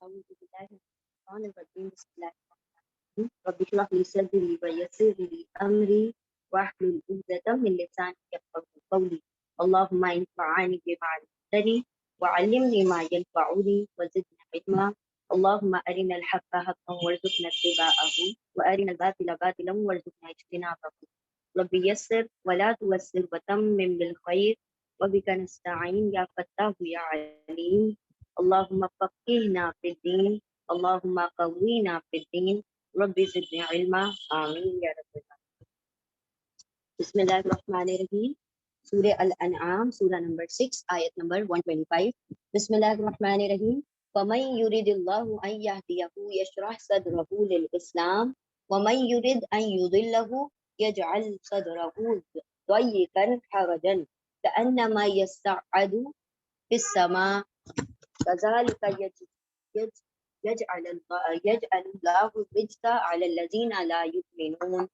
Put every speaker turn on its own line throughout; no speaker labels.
أعوذ بالله من الشيطان الرجيم بسم الله الرحمن الرحيم رب اشرح لي صدري ويسر لي أمري واحلل عقدة من لساني يفقهوا قولي اللهم انفعني بما علمتني وعلمني ما ينفعني وزدني علما اللهم أرنا الحق حقا وارزقنا اتباعه وأرنا الباطل باطلا وارزقنا اجتنابه رب يسر ولا توسر وتمم بالخير وبك نستعين يا فتاه يا عليم اللهم فقهنا في الدين اللهم قوينا في الدين رب زدني علما آمين يا رب العالمين. بسم الله الرحمن الرحيم. سورة الأنعام سورة نمبر 6 آيت نمبر 125. بسم الله الرحمن الرحيم. فمن يريد الله أن يهديه يشرح صدره للإسلام ومن يريد أن يضله يجعل صدره ضيقا حرجا كأنما يصعد في السماء كذلك يجعل الله الرجس على الذين لا يؤمنون.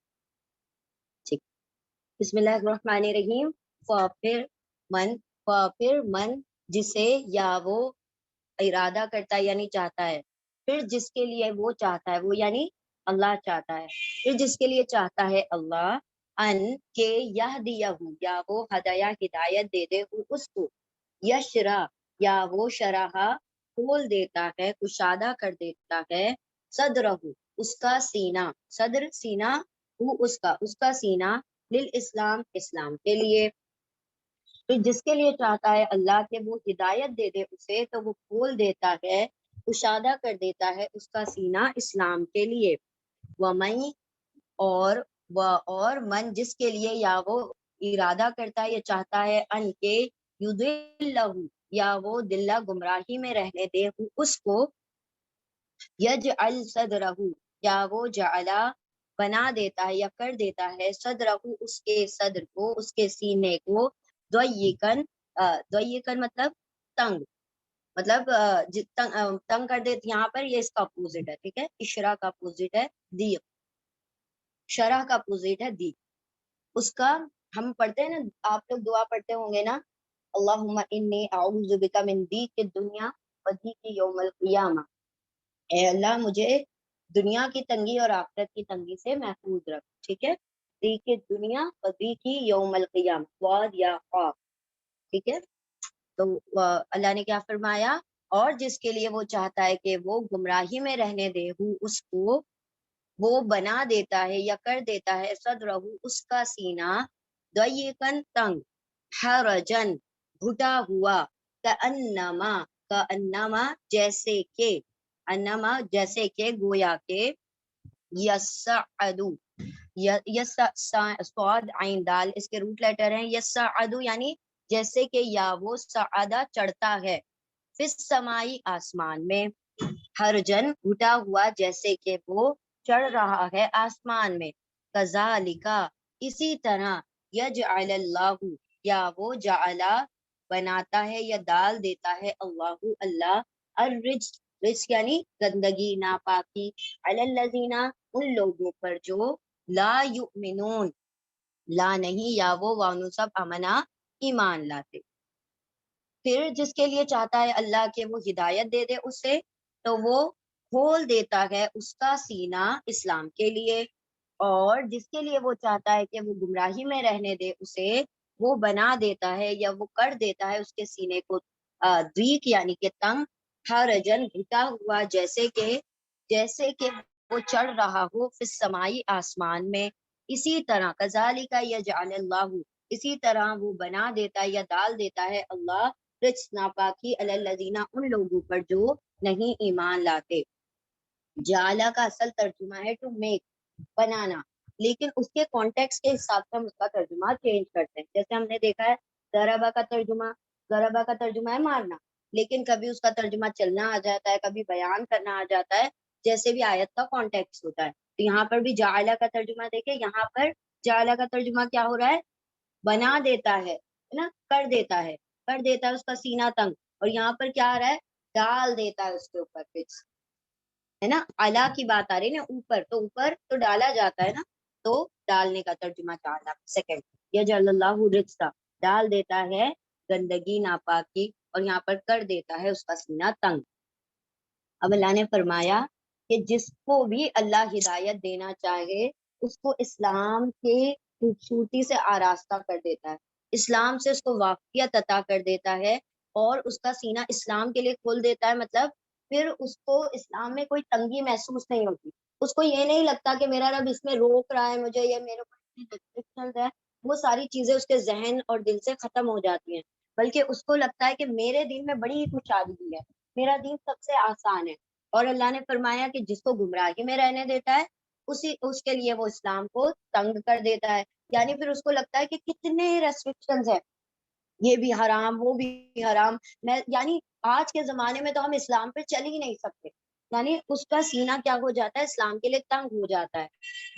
بسم اللہ الرحمن الرحیم. پھر من جسے یا وہ ارادہ کرتا ہے یعنی چاہتا ہے، پھر جس کے لیے وہ چاہتا ہے وہ یعنی اللہ چاہتا ہے، پھر جس کے لیے چاہتا ہے اللہ ان کے یہدیہ یا وہ ہدایت دے دے اس کو، یشرا یا وہ شرح کھول دیتا ہے کشادہ کر دیتا ہے، صدرہ اس کا سینہ، صدر سینہ اس کا سینہ للاسلام اسلام کے لیے، تو جس کے لیے چاہتا ہے اللہ کہ وہ ہدایت دے دے اسے تو وہ کھول دیتا ہے کشادہ کر دیتا ہے اس کا سینہ اسلام کے لیے. ومن اور من جس کے لیے یا وہ ارادہ کرتا ہے یا چاہتا ہے ان کے یضلہ یا وہ دلہ گمراہی میں رہنے دے اس کو، یجعل صدرہ یا وہ جعلا بنا دیتا ہے یا کر دیتا ہے صدرہ اس کے صدر کو اس کے سینے کو ضیقن مطلب تنگ، مطلب تنگ کر دیتے، یہاں پر یہ اس کا اپوزٹ ہے، ٹھیک ہے، اشرا کا اپوزٹ ہے دیق، شرح کا اپوزٹ ہے دیق. اس کا ہم پڑھتے ہیں نا، آپ لوگ دعا پڑھتے ہوں گے نا، اللہم انی اعوذ بک من ضیق الدنیا و ضیق یوم القیامہ، اے اللہ مجھے دنیا کی تنگی اور آخرت کی تنگی سے محفوظ رکھ، ٹھیک ہے، ضیق دنیا و ضیق یوم القیامہ واد یا خواب، ٹھیک ہے. تو اللہ نے کیا فرمایا، اور جس کے لیے وہ چاہتا ہے کہ وہ گمراہی میں رہنے دے اس کو، وہ بنا دیتا ہے یا کر دیتا ہے صدرہ اس کا سینہ ضیقاً تنگ، حرجن گھٹا ہوا، کأنما جیسے کہ، انما جیسے کہ گویا کہ، یسعدو صاد عین دال اس کے روٹ لیٹر ہیں، یسعدو یعنی جیسے کہ یا وہ سعادہ چڑھتا ہے، فی السمائی آسمان میں، ہرجن گھٹا ہوا جیسے کہ وہ چڑھ رہا ہے آسمان میں، کذالک اسی طرح، یجعل اللہ یا وہ جعلا بناتا ہے یا ڈال دیتا ہے اللہ الرجس یعنی گندگی ناپاکی، علی الذین ان لوگوں پر جو لا یؤمنون لا نہیں یا وہ وانو سب امنا ایمان لاتے. پھر جس کے لیے چاہتا ہے اللہ کہ وہ ہدایت دے دے اسے تو وہ کھول دیتا ہے اس کا سینہ اسلام کے لیے، اور جس کے لیے وہ چاہتا ہے کہ وہ گمراہی میں رہنے دے اسے وہ بنا دیتا ہے یا وہ کر دیتا ہے اس کے سینے کو ضیق یعنی کہ تنگ، حرجن گھٹا ہوا جیسے کہ وہ چڑھ رہا ہو فی السمائی آسمان میں. اسی طرح کذالک یجعل اللہ اسی طرح وہ بنا دیتا ہے یا ڈال دیتا ہے اللہ رجس ناپاکی علی الذین ان لوگوں پر جو نہیں ایمان لاتے. جعلا کا اصل ترجمہ ہے ٹو میک بنانا، لیکن اس کے کانٹیکس کے حساب سے ہم اس کا ترجمہ چینج کرتے ہیں. جیسے ہم نے دیکھا ہے ضربہ کا ترجمہ ہے مارنا، لیکن کبھی اس کا ترجمہ چلنا آ جاتا ہے، کبھی بیان کرنا آ جاتا ہے، جیسے بھی آیت کا کانٹیکس ہوتا ہے. تو یہاں پر بھی جعلا کا ترجمہ دیکھیں، یہاں پر جعلا کا ترجمہ کیا ہو رہا ہے، بنا دیتا ہے نا، کر دیتا ہے اس کا سینہ تنگ، اور یہاں پر کیا آ رہا ہے، ڈال دیتا ہے اس کے اوپر فکس ہے نا، اعلیٰ کی بات آ رہی ہے نا، اوپر تو ڈالا جاتا ہے نا، تو ڈالنے کا ترجمہ ڈالا. سیکنڈ یجعل اللہ رجسا ڈال دیتا ہے گندگی ناپاکی، اور یہاں پر کر دیتا ہے اس کا سینہ تنگ. اب اللہ نے فرمایا کہ جس کو بھی اللہ ہدایت دینا چاہے اس کو اسلام کے خوبصورتی سے آراستہ کر دیتا ہے، اسلام سے اس کو واقفیت عطا کر دیتا ہے اور اس کا سینہ اسلام کے لیے کھول دیتا ہے. مطلب پھر اس کو اسلام میں کوئی تنگی محسوس نہیں ہوتی، اس کو یہ نہیں لگتا کہ میرا رب اس میں روک رہا ہے مجھے یا میرے کو ریسٹرکشنز ہے. وہ ساری چیزیں اس کے ذہن اور دل سے ختم ہو جاتی ہیں، بلکہ اس کو لگتا ہے کہ میرے دین میں بڑی خوشحالی ہے، میرا دین سب سے آسان ہے. اور اللہ نے فرمایا کہ جس کو گمراہی میں رہنے دیتا ہے اس کے لیے وہ اسلام کو تنگ کر دیتا ہے. یعنی پھر اس کو لگتا ہے کہ کتنے ریسٹرکشنز ہیں، یہ بھی حرام وہ بھی حرام. یعنی آج کے زمانے میں تو ہم اسلام پہ چل ہی نہیں سکتے. یعنی اس کا سینہ کیا ہو جاتا ہے، اسلام کے لیے تنگ ہو جاتا ہے.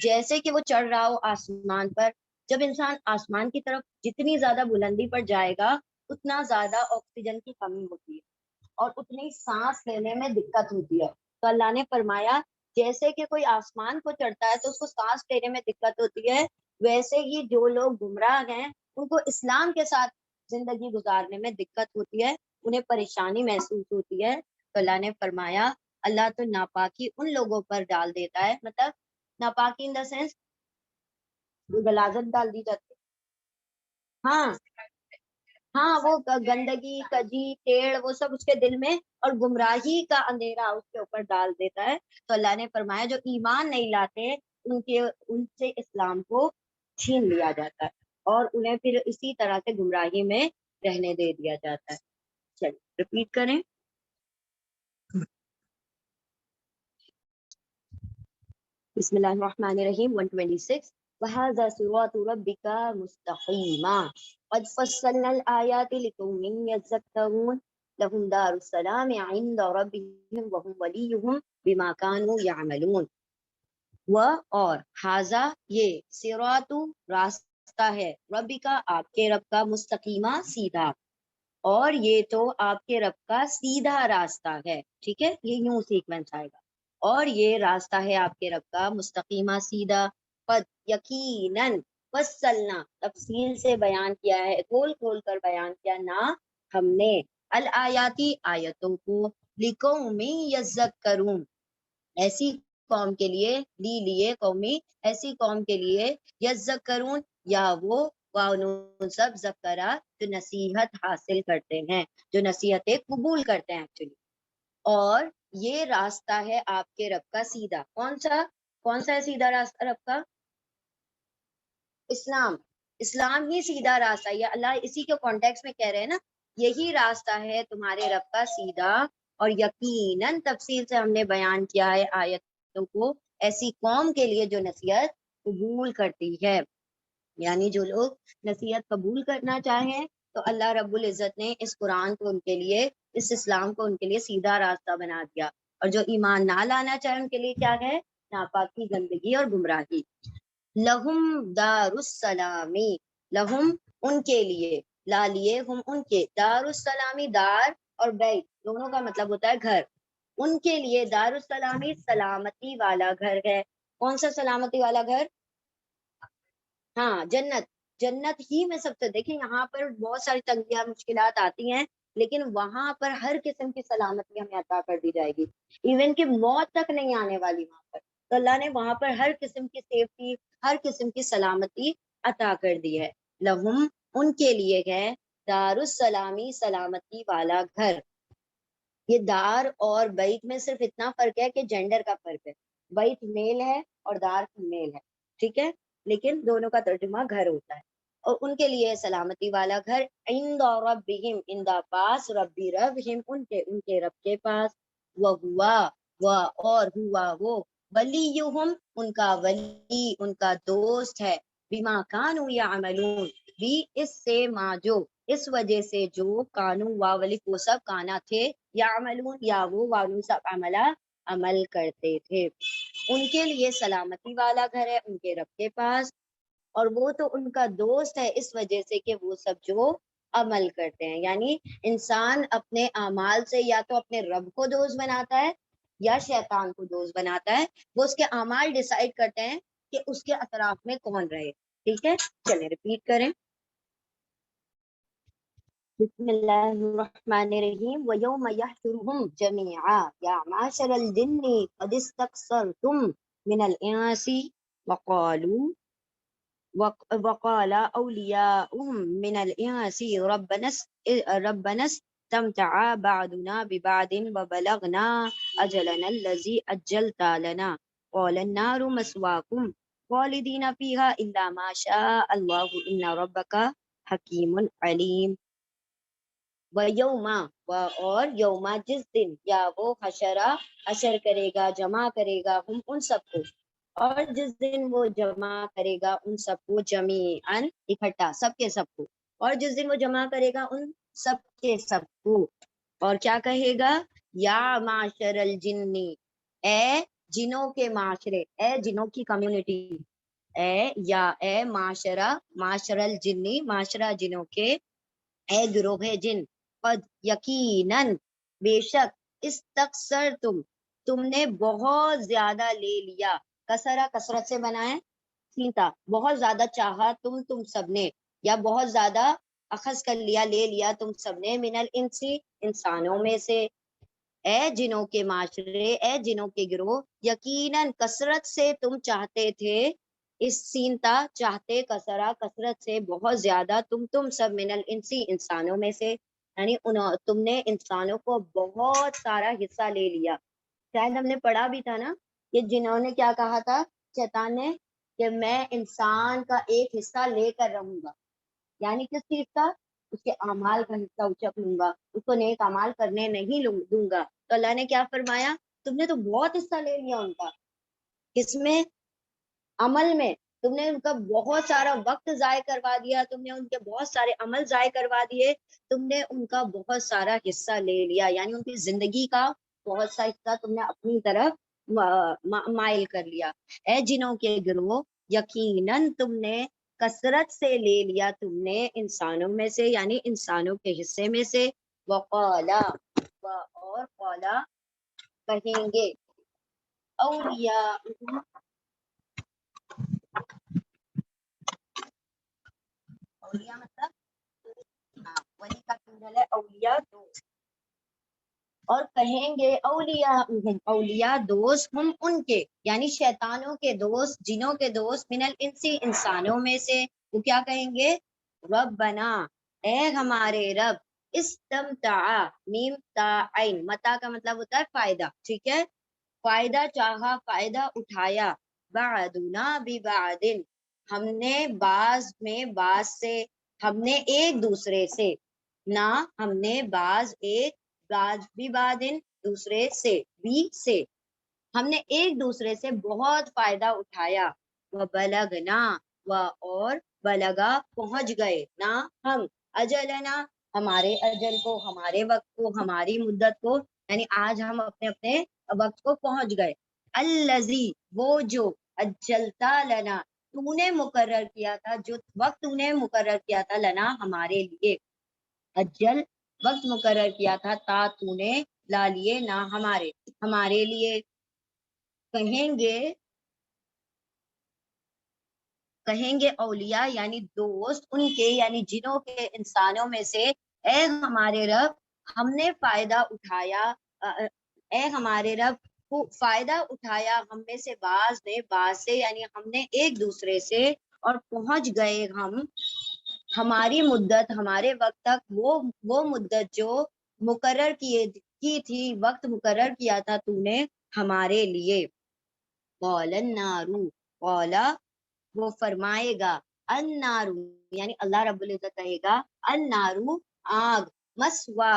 جیسے کہ وہ چڑھ رہا ہو آسمان پر، جب انسان آسمان کی طرف جتنی زیادہ بلندی پر جائے گا اتنا زیادہ آکسیجن کی کمی ہوتی ہے اور اتنی سانس لینے میں دقت ہوتی ہے. تو اللہ نے فرمایا جیسے کہ کوئی آسمان کو چڑھتا ہے تو اس کو سانس لینے میں دقت ہوتی ہے، ویسے ہی جو لوگ گمراہ ہیں ان کو اسلام کے ساتھ زندگی گزارنے میں دقت ہوتی ہے، انہیں پریشانی محسوس ہوتی ہے. تو اللہ نے فرمایا اللہ تو ناپاکی ان لوگوں پر ڈال دیتا ہے، مطلب ناپاکی ان دا سینس غلاظت ڈال دی جاتی ہے. ہاں ہاں، وہ گندگی کجی ٹیڑھ وہ سب اس کے دل میں اور گمراہی کا اندھیرا اس کے اوپر ڈال دیتا ہے. تو اللہ نے فرمایا جو ایمان نہیں لاتے ان سے اسلام کو چھین لیا جاتا ہے اور انہیں پھر اسی طرح سے گمراہی میں رہنے دے دیا جاتا ہے. چلیے رپیٹ کریں. بسم اللہ الرحمن الرحیم 126 وَهَذَا صِرَاطُ رَبِّكَ مُسْتَقِيمًا قَدْ فَصَّلْنَا الْآيَاتِ لِقَوْمٍ يَذَّكَّرُونَ لَهُمْ دَارُ السَّلَامِ عِنْدَ رَبِّهِمْ وَهُمْ وَلِيُّهُمْ بِمَا كَانُوا يَعْمَلُونَ. اور حاذا یہ صراط راستہ ہے، ربی کا آپ کے رب کا، مستقیمہ سیدھا، اور یہ تو آپ کے رب کا سیدھا راستہ ہے. ٹھیک ہے، یہ یوں سیکوینس آئے گا. اور یہ راستہ ہے آپ کے رب کا مستقیمہ سیدھا. قد یقیناً فصلنا تفصیل سے بیان کیا ہے، کھول کھول کر بیان کیا نہ ہم نے الآیاتی آیتوں کو لقوم یذکرون ایسی قوم کے لیے قومی ایسی قوم کے لیے یذکرون یا وہ سب ذکرہ جو نصیحت حاصل کرتے ہیں، جو نصیحتیں قبول کرتے ہیں ایکچولی. اور یہ راستہ ہے آپ کے رب کا سیدھا. کون سا ہے سیدھا راستہ رب کا؟ اسلام ہی سیدھا راستہ ہے. اللہ اسی کے کانٹیکس میں کہہ رہے ہیں نا، یہی راستہ ہے تمہارے رب کا سیدھا. اور یقیناً تفصیل سے ہم نے بیان کیا ہے آیتوں کو ایسی قوم کے لیے جو نصیحت قبول کرتی ہے. یعنی جو لوگ نصیحت قبول کرنا چاہیں تو اللہ رب العزت نے اس قرآن کو ان کے لیے، اس اسلام کو ان کے لیے سیدھا راستہ بنا دیا. اور جو ایمان نہ لانا چاہے ان کے لیے کیا ہے؟ ناپاکی، گندگی اور گمراہی. لہم دار السلامی، لہم ان کے لیے، لا لیے ہم ان کے، دار السلامی دار اور بیت دونوں کا مطلب ہوتا ہے گھر. ان کے لیے دار السلامی سلامتی والا گھر ہے. کون سا سلامتی والا گھر؟ ہاں، جنت ہی میں سب سے. دیکھیں یہاں پر بہت ساری تنگیاں مشکلات آتی ہیں لیکن وہاں پر ہر قسم کی سلامتی ہمیں عطا کر دی جائے گی، ایون کہ موت تک نہیں آنے والی وہاں پر. تو اللہ نے وہاں پر ہر قسم کی سیفٹی، ہر قسم کی سلامتی عطا کر دی ہے. لہم ان کے لیے ہے دار السلامی سلامتی والا گھر. یہ دار اور بیت میں صرف اتنا فرق ہے کہ جینڈر کا فرق ہے، بیت میل ہے اور دار فیمیل ہے. ٹھیک ہے، لیکن دونوں کا ترجمہ گھر ہوتا ہے. اور ان کے لیے سلامتی والا گھر عند ربہم، عند پاس، ربی ربہم ان کے رب کے پاس، اور ہوا وہ ولیہم ان کا ولی، ان کا دوست ہے، بما کانوا یعملون بھی اس سے ما جو اس وجہ سے جو کانو ولی وہ سب کانا تھے، یعملون یا وہ وانو سب عمل کرتے تھے. ان کے لیے سلامتی والا گھر ہے ان کے رب کے پاس، اور وہ تو ان کا دوست ہے اس وجہ سے کہ وہ سب جو عمل کرتے ہیں. یعنی انسان اپنے اعمال سے یا تو اپنے رب کو دوست بناتا ہے یا شیطان کو دوست بناتا ہے. وہ اس کے اعمال ڈیسائیڈ کرتے ہیں کہ اس کے اطراف میں کون رہے. ٹھیک ہے، چلیں رپیٹ کریں. بسم الله الرحمن الرحيم ويوم يحشرهم جميعا يا معشر الجن قد استكثرتم من الإنس وقالوا وقال أولياؤهم من الإنس ربنا استمتع بعضنا ببعض وبلغنا أجلنا الذي أجلت لنا قال النار مسواكم خالدين فيها إلا ما شاء الله إن ربك حكيم عليم و یوما اور یوما جس دن یا وہ حشر کرے گا جمع کرے گا ہم ان سب کو اور جس دن وہ جمع کرے گا ان سب کو جمیعاً اکٹھا سب کے سب کو اور جس دن وہ جمع کرے گا ان سب کے سب کو اور کیا کہے گا یا معاشر الجنی اے جنوں کے معاشرے اے جنوں کی کمیونٹی اے معاشر الجنی معاشرہ جنوں کے اے گروہ جن قد یقیناً بے شک استکثر تم نے بہت زیادہ لے لیا کسرا کثرت سے بنائے سیتا بہت زیادہ چاہا تم سب نے یا بہت زیادہ اخذ کر لیا لے لیا تم سب نے من الانسی انسانوں میں سے اے جنوں کے معاشرے اے جنوں کے گروہ یقیناً کثرت سے تم چاہتے تھے اس سینتا چاہتے کسرا کثرت سے بہت زیادہ تم سب من الانسی انسانوں میں سے یعنی تم نے انسانوں کو بہت سارا حصہ لے لیا شاید ہم نے پڑھا بھی تھا نا کہ جنہوں نے کیا کہا تھا شیطان نے کہ میں انسان کا ایک حصہ لے کر رہوں گا یعنی کس چیز کا اس کے اعمال کا حصہ اچک لوں گا اس کو نیک اعمال کرنے نہیں دوں گا تو اللہ نے کیا فرمایا تم نے تو بہت حصہ لے لیا ان کا کس میں عمل میں تم نے ان کا بہت سارا وقت ضائع کروا دیا تم نے ان کے بہت سارے عمل ضائع کروا دیے تم نے ان کا بہت سارا حصہ لے لیا یعنی ان کی زندگی کا بہت سا حصہ تم نے اپنی طرف مائل کر لیا اے جنوں کے گروہ یقیناً تم نے کثرت سے لے لیا تم نے انسانوں میں سے یعنی انسانوں کے حصے میں سے وقالا اور قالا کہیں گے اولیاء اولیاء مطلب ولی کا پلورل ہے اولیاء دوست اور کہیں گے اولیاء دوست ہم ان کے یعنی شیطانوں کے دوست جنوں کے دوست من الانسی انسانوں میں سے وہ کیا کہیں گے ربنا اے ہمارے رب استمتع میم تا عین متا کا مطلب ہوتا ہے فائدہ ٹھیک ہے فائدہ چاہا فائدہ اٹھایا بعدنا ببعد ہم نے بعض میں بعض سے ہم نے ایک دوسرے سے نہ ہم نے بعض بھی بادن دوسرے سے ہم نے ایک دوسرے سے بہت فائدہ اٹھایا وہ بلغنا اور بلغا پہنچ گئے نہ ہم اجلنا ہمارے اجل کو ہمارے وقت کو ہماری مدت کو یعنی آج ہم اپنے وقت کو پہنچ گئے الذی وہ جو اجلتا لنا تو نے مقرر کیا تھا جو وقت تو نے مقرر کیا تھا لنا ہمارے لیے اجل وقت مقرر کیا تھا تا تو نے لا لیے نہ ہمارے لیے کہیں گے اولیاء یعنی دوست ان کے یعنی جنوں کے انسانوں میں سے اے ہمارے رب ہم نے فائدہ اٹھایا اے ہمارے رب فائدہ اٹھایا ہم میں سے بعض نے بعض سے یعنی ہم نے ایک دوسرے سے اور پہنچ گئے ہم ہماری مدت ہمارے وقت تک وہ مدت جو مقرر کی تھی وقت مقرر کیا تھا تو نے ہمارے لیے قال النار قال وہ فرمائے گا النار یعنی اللہ رب العزت کہے گا النار آگ مسوا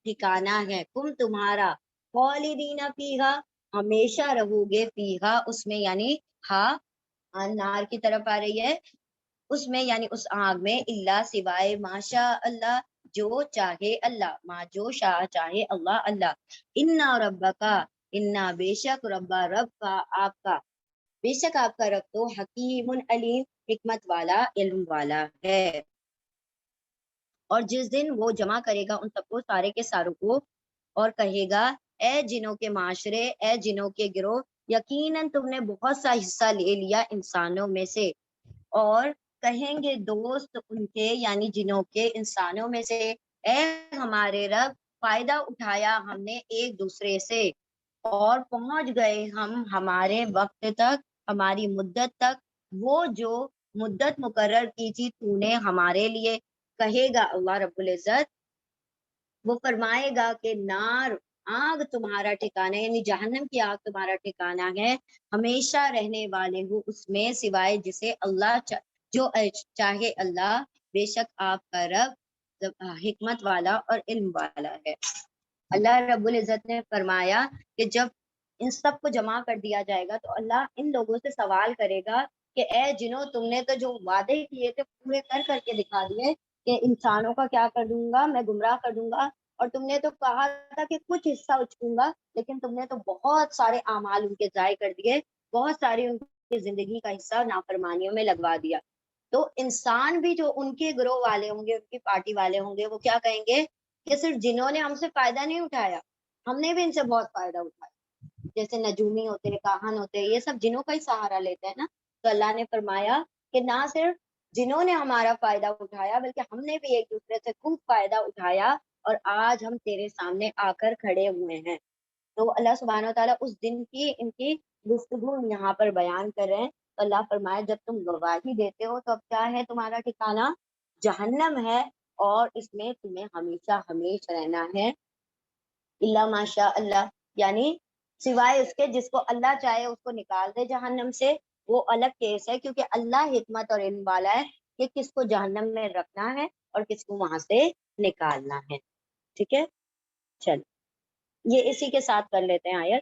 ٹھکانا ہے کم تمہارا خالدین فیہا ہمیشہ رہو گے فیہا اس میں یعنی النار کی طرف آ رہی ہے اس میں یعنی اس آگ میں اللہ سوائے ماشاء اللہ جو چاہے اللہ جو شاہ چاہے اللہ انا ربکا انا بے شک رب کا آپ کا بے شک آپ کا رب تو حکیم علیم حکمت والا علم والا ہے اور جس دن وہ جمع کرے گا ان سب کو سارے کے ساروں کو اور کہے گا اے جنوں کے معاشرے اے جنوں کے گروہ یقیناً تم نے بہت سا حصہ لے لیا انسانوں میں سے اور کہیں گے دوست ان کے یعنی جنوں کے انسانوں میں سے اے ہمارے رب فائدہ اٹھایا ہم نے ایک دوسرے سے اور پہنچ گئے ہم ہمارے وقت تک ہماری مدت تک وہ جو مدت مقرر کی تھی تو نے ہمارے لیے کہے گا اللہ رب العزت وہ فرمائے گا کہ نار آگ تمہارا ٹھکانہ یعنی جہنم کی آگ تمہارا ٹھکانہ ہے ہمیشہ رہنے والے ہو اس میں سوائے جسے اللہ جو چاہے اللہ بے شک آپ کا رب حکمت والا اور علم والا ہے۔ اللہ رب العزت نے فرمایا کہ جب ان سب کو جمع کر دیا جائے گا تو اللہ ان لوگوں سے سوال کرے گا کہ اے جنوں تم نے تو جو وعدے کیے تھے پورے کر کے دکھا دیے کہ انسانوں کا کیا کر دوں گا میں گمراہ کر دوں گا اور تم نے تو کہا تھا کہ کچھ حصہ اچکوں گا لیکن تم نے تو بہت سارے اعمال ان کے ضائع کر دیے بہت ساری ان کی زندگی کا حصہ نافرمانیوں میں لگوا دیا۔ تو انسان بھی جو ان کے گروہ والے ہوں گے ان کی پارٹی والے ہوں گے وہ کیا کہیں گے کہ صرف جنہوں نے ہم سے فائدہ نہیں اٹھایا ہم نے بھی ان سے بہت فائدہ اٹھایا، جیسے نجومی ہوتے ہیں کاہن ہوتے ہیں یہ سب جنوں کا ہی سہارا لیتے ہیں نا۔ تو اللہ نے فرمایا کہ نہ صرف جنہوں نے ہمارا فائدہ اٹھایا بلکہ ہم نے بھی ایک دوسرے سے خوب فائدہ اٹھایا اور آج ہم تیرے سامنے آ کر کھڑے ہوئے ہیں۔ تو اللہ سبحانہ و تعالیٰ اس دن کی ان کی گفتگو یہاں پر بیان کر رہے ہیں۔ تو اللہ فرمایا جب تم گواہی دیتے ہو تو اب کیا ہے تمہارا ٹھکانہ جہنم ہے اور اس میں تمہیں ہمیشہ ہمیشہ رہنا ہے اللہ ماشاء اللہ یعنی سوائے اس کے جس کو اللہ چاہے اس کو نکال دے جہنم سے وہ الگ کیس ہے کیونکہ اللہ حکمت اور علم والا ہے کہ کس کو جہنم میں رکھنا ہے اور کس کو وہاں سے نکالنا ہے۔ ٹھیک ہے چل یہ اسی کے ساتھ کر لیتے ہیں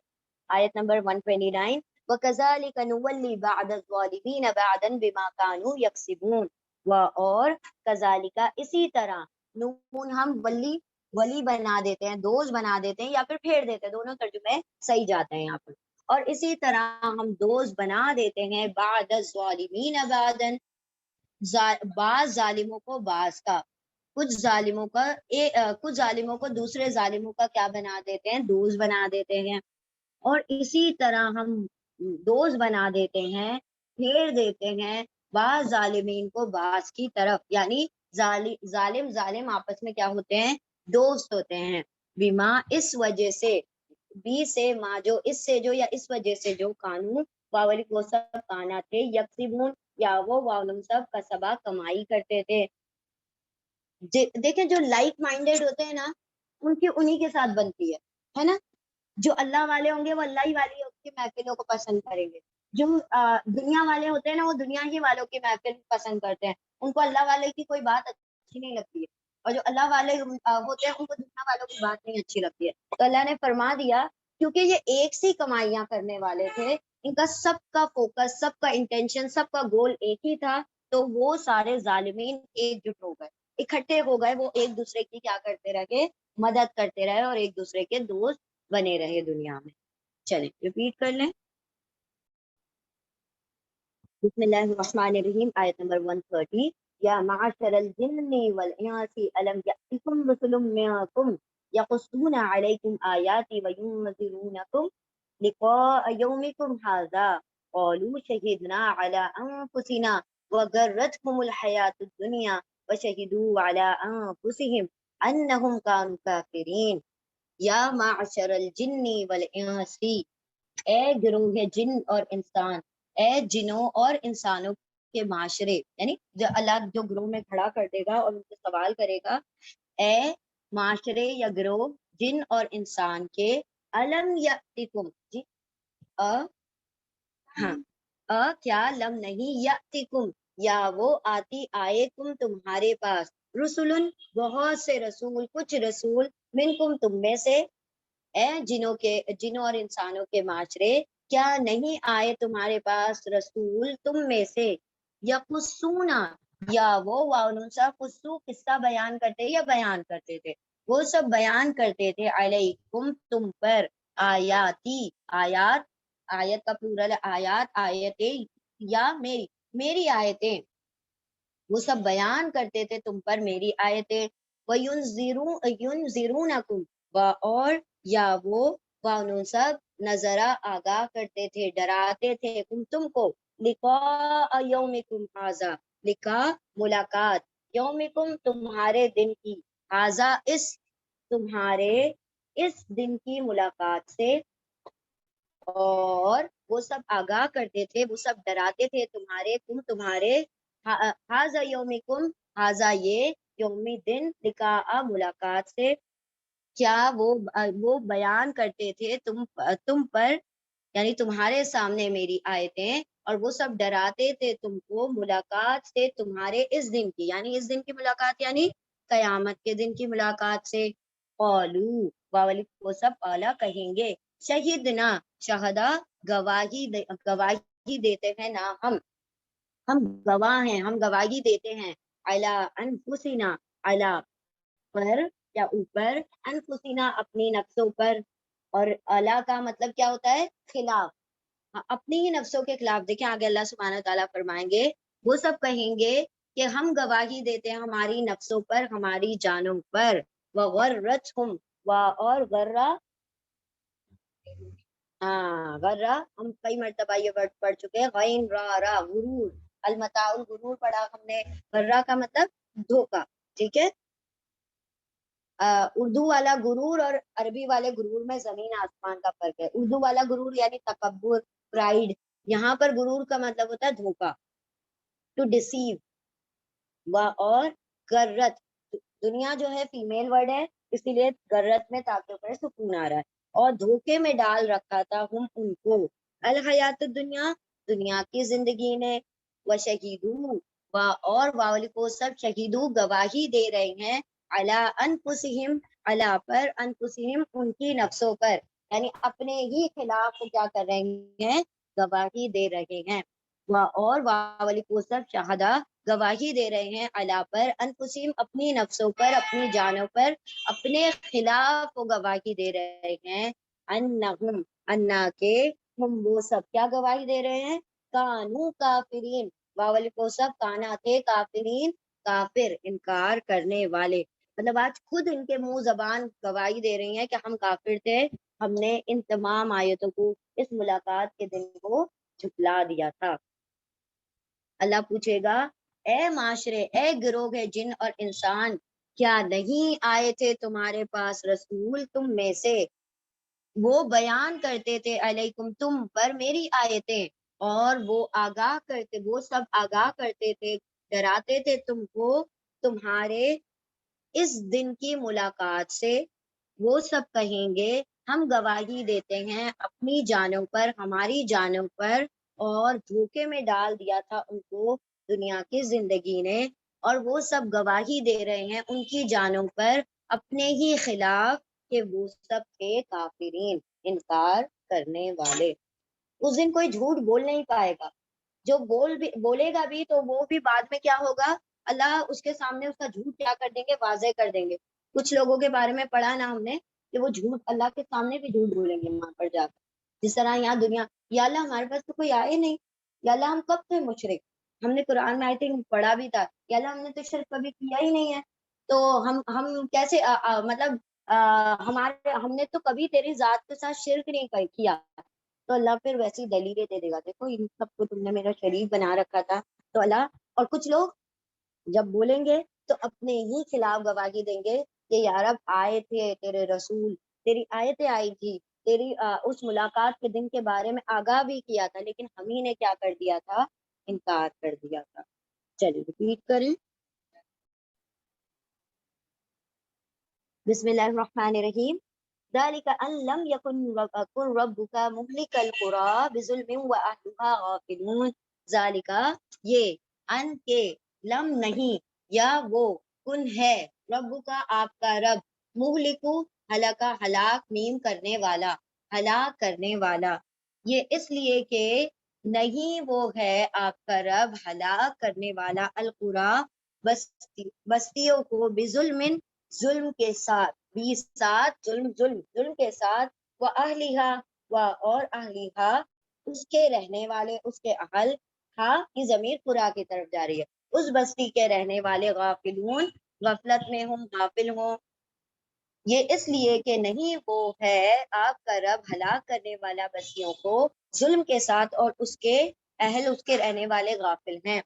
آیت نمبر 129 وَكَذَلِكَ نُوَلِّي بَعْدَ الظَّالِمِينَ بَعْدًا بِمَا كَانُوا يَكْسِبُونَ اور کذالکا اسی طرح نون ہم ولی بنا دیتے ہیں دوست بنا دیتے ہیں یا پھر پھیر دیتے ہیں دونوں ترجمے صحیح جاتے ہیں یہاں پر اور اسی طرح ہم دوست بنا دیتے ہیں بعد الظالمین بعدن بعض ظالموں کو بعض کا کچھ ظالموں کو دوسرے ظالموں کا کیا بنا دیتے ہیں دوست بنا دیتے ہیں اور اسی طرح ہم دوست بنا دیتے ہیں پھیر دیتے ہیں بعض ظالمین کو بعض کی طرف یعنی ظالم آپس میں کیا ہوتے ہیں دوست ہوتے ہیں بیما اس وجہ سے بی سے ما جو اس سے جو یا اس وجہ سے جو قانون واولی وہ سب کانا تھے یکسبون یا وہ واولم سب کسبہ کمائی کرتے تھے۔ دیکھیں جو لائک مائنڈیڈ ہوتے ہیں نا ان کی انہی کے ساتھ بنتی ہے نا جو اللہ والے ہوں گے وہ اللہ ہی والی کی محفلوں کو پسند کریں گے جو دنیا والے ہوتے ہیں نا وہ دنیا ہی والوں کی محفل پسند کرتے ہیں ان کو اللہ والے کی کوئی بات اچھی نہیں لگتی ہے اور جو اللہ والے ہوتے ہیں ان کو دنیا والوں کی بات نہیں اچھی لگتی ہے۔ تو اللہ نے فرما دیا کیونکہ یہ ایک سی کمائیاں کرنے والے تھے ان کا سب کا فوکس سب کا انٹینشن سب کا گول ایک ہی تھا تو وہ سارے ظالمین ایک جٹ ہو گئے اکٹھے ہو گئے وہ ایک دوسرے کی کیا کرتے رہے مدد کرتے رہے اور ایک دوسرے کے دوست بنے رہے دنیا میں۔ چلیں ریپیٹ کر لیں بسم اللہ الرحمن الرحیم آیت نمبر 130 یا معاشر الجن والانس الم یأتکم رسل منکم یقصون علیکم آیاتی وینذرونکم لقاء یومکم ھذا قالوا شہدنا علی انفسنا وغرتهم الحیاة الدنیا وشہدوا علی انفسهم انہم کانوا کافرین۔ یا معشر الجن والانس اے گروہ جن اور انسان اے جنوں اور انسانوں کے معاشرے یعنی جو اللہ جو گروہ میں کھڑا کر دے گا اور ان سے سوال کرے گا اے معاشرے یا گروہ جن اور انسان کے الم یأتکم جی ہاں کیا لم نہیں یأتکم یا وہ آتی آئے کم تمہارے پاس رسولن بہت سے رسول کچھ رسول منکم تم میں سے اے جنوں اور انسانوں کے معاشرے کیا نہیں آئے تمہارے پاس رسول تم میں سے یقصونا یا وہ واؤنسا قصو قصہ بیان کرتے یا بیان کرتے تھے وہ سب بیان کرتے تھے علیکم تم پر آیاتی آیت کا پلورل آیات آیتیں یا میری آیتیں وہ سب بیان کرتے تھے تم پر میری آیتیں وَيُنذِرُونَكُمْ اور یا وہ سب نظرہ آگاہ کرتے تھے ڈراتے تھے تم کو لقاء یومکم ھذا لقاء ملاقات، یومکم تمہارے دن کی، حاضہ اس تمہارے اس دن کی ملاقات سے، اور وہ سب آگاہ کرتے تھے، وہ سب ڈراتے تھے تمہارے حاضہ یومکم، حاضہ یہ یوم دن لقاء ملاقات سے، کیا وہ بیان کرتے تھے تم پر، یعنی تمہارے سامنے میری آیتیں، اور وہ سب ڈراتے تھے تم کو ملاقات سے تمہارے اس دن کی، یعنی اس دن کی ملاقات یعنی قیامت کے دن کی ملاقات سے۔ قالو وہ سب اعلیٰ کہیں گے، شہدنا شہدا گواہی دیتے ہیں نا ہم گواہ ہیں، ہم گواہی دیتے ہیں، علی انفسنا علی پر یا اوپر، انفسنا اپنی نفسوں پر، اور اعلیٰ کا مطلب کیا ہوتا ہے؟ خلاف، اپنی ہی نفسوں کے خلاف۔ دیکھیں آگے اللہ سبحانہ تعالیٰ فرمائیں گے، وہ سب کہیں گے کہ ہم گواہی دیتے ہیں ہماری نفسوں پر، ہماری جانوں پر، وغرتہم اور غرہ، غرہ ہم کئی مرتبہ یہ ورڈ پڑھ چکے ہیں، غین را را غرور، المتاع الغرور پڑھا ہم نے، غرہ کا مطلب دھوکا، ٹھیک ہے۔ اردو والا غرور اور عربی والے غرور میں زمین آسمان کا فرق ہے۔ اردو والا غرور یعنی تکبر، پرائڈ، یہاں پر غرور کا مطلب ہوتا ہے دھوکا، ٹو ڈیسیو، اور غرت، دنیا جو ہے فیمیل ورڈ ہے، اسی لیے غرت میں تاکہ پر سکون آ رہا ہے، اور دھوکے میں ڈال رکھا تھا ہم ان کو، الحیات الدنیا، دنیا کی زندگی نے، وشہیدو اور واولی کو سب شہیدو گواہی دے رہے ہیں، علی انفسہم علی پر، انفسہم ان کی نفسوں پر، یعنی اپنے ہی خلاف کیا کر رہے ہیں؟ گواہی دے رہے ہیں، اور واولی کو سب شہدا گواہی دے رہے ہیں، علی پر، انفسہم اپنی نفسوں پر، اپنی جانوں پر، اپنے خلاف وہ گواہی دے رہے ہیں، انہم انا کے ہم وہ سب کیا گواہی دے رہے ہیں؟ کانو کافرین، واولی کو سب کانا تھے، کافرین کافر، انکار کرنے والے، مطلب آج خود ان کے منہ زبان گواہی دے رہی ہیں کہ ہم کافر تھے، ہم نے ان تمام آیتوں کو، اس ملاقات کے دن کو جھٹلا دیا تھا۔ اللہ پوچھے گا، اے معاشرے، اے گروہ جن اور انسان، کیا نہیں آئے تھے تمہارے پاس رسول تم میں سے، وہ بیان کرتے تھے علیکم تم پر میری آیتیں، اور وہ سب آگاہ کرتے تھے، ڈراتے تھے تم کو تمہارے اس دن کی ملاقات سے، وہ سب کہیں گے ہم گواہی دیتے ہیں اپنی جانوں پر، ہماری جانوں پر، اور دھوکے میں ڈال دیا تھا ان کو دنیا کی زندگی نے، اور وہ سب گواہی دے رہے ہیں ان کی جانوں پر اپنے ہی خلاف کہ وہ سب تھے کافرین، انکار کرنے والے۔ اس دن کوئی جھوٹ بول نہیں پائے گا، جو بولے گا بھی تو وہ بھی بعد میں کیا ہوگا؟ اللہ اس کے سامنے اس کا جھوٹ کیا کر دیں گے؟ واضح کر دیں گے۔ کچھ لوگوں کے بارے میں پڑھا نا ہم نے کہ وہ جھوٹ اللہ کے سامنے بھی جھوٹ بولیں گے وہاں پر جا کر، جس طرح یہاں دنیا، یا اللہ ہمارے پاس تو کوئی آئے نہیں، یا اللہ ہم کب تھے مشرک، ہم نے قرآن میں آئی تھنک پڑھا بھی تھا، یا اللہ ہم نے تو شرک کبھی کیا ہی نہیں ہے، تو ہم کیسے مطلب ہم نے تو کبھی تیری ذات کے ساتھ شرک نہیں کیا، تو اللہ پھر ویسی دلیلیں دے دے گا، دیکھو ان سب کو تم نے میرا شریک بنا رکھا تھا، تو اللہ، اور کچھ لوگ جب بولیں گے تو اپنے ہی خلاف گواہی دیں گے کہ یار اب آئے تھے تیرے رسول، تیری آیتیں آئی تھی، تیری اس ملاقات کے دن کے بارے میں آگاہ بھی کیا تھا، لیکن ہم ہی نے کیا کر دیا تھا؟ انکار کر دیا تھا۔ چلیے ریپیٹ کریں، بسم اللہ الرحمن الرحیم، ذالک ان لم یکن ربک مہلک القری بظلم واہلها غافلون، ذالک یہ، ان کے، لم نہیں، یا وہ، کن ہے، رب کا آپ کا رب، مہلکو ہلاکا ہلاک، میم کرنے والا، ہلاک کرنے والا، یہ اس لیے کہ نہیں وہ ہے آپ کا رب ہلاک کرنے والا، القرا بستیوں کو، بظلم ظلم کے ساتھ، ظلم کے ساتھ، وہ اہلیہا اور اہلیہا اس کے رہنے والے، اس کے اہل، ہاں کی ضمیر قرا کی طرف جا رہی ہے، اس بستی کے رہنے والے، غافلون غفلت میں ہوں، غافل ہوں، یہ اس لیے کہ نہیں وہ ہے آپ کا رب ہلاک کرنے والا بستیوں کو ظلم کے ساتھ، اور اس کے اہل، اس کے رہنے والے غافل ہیں۔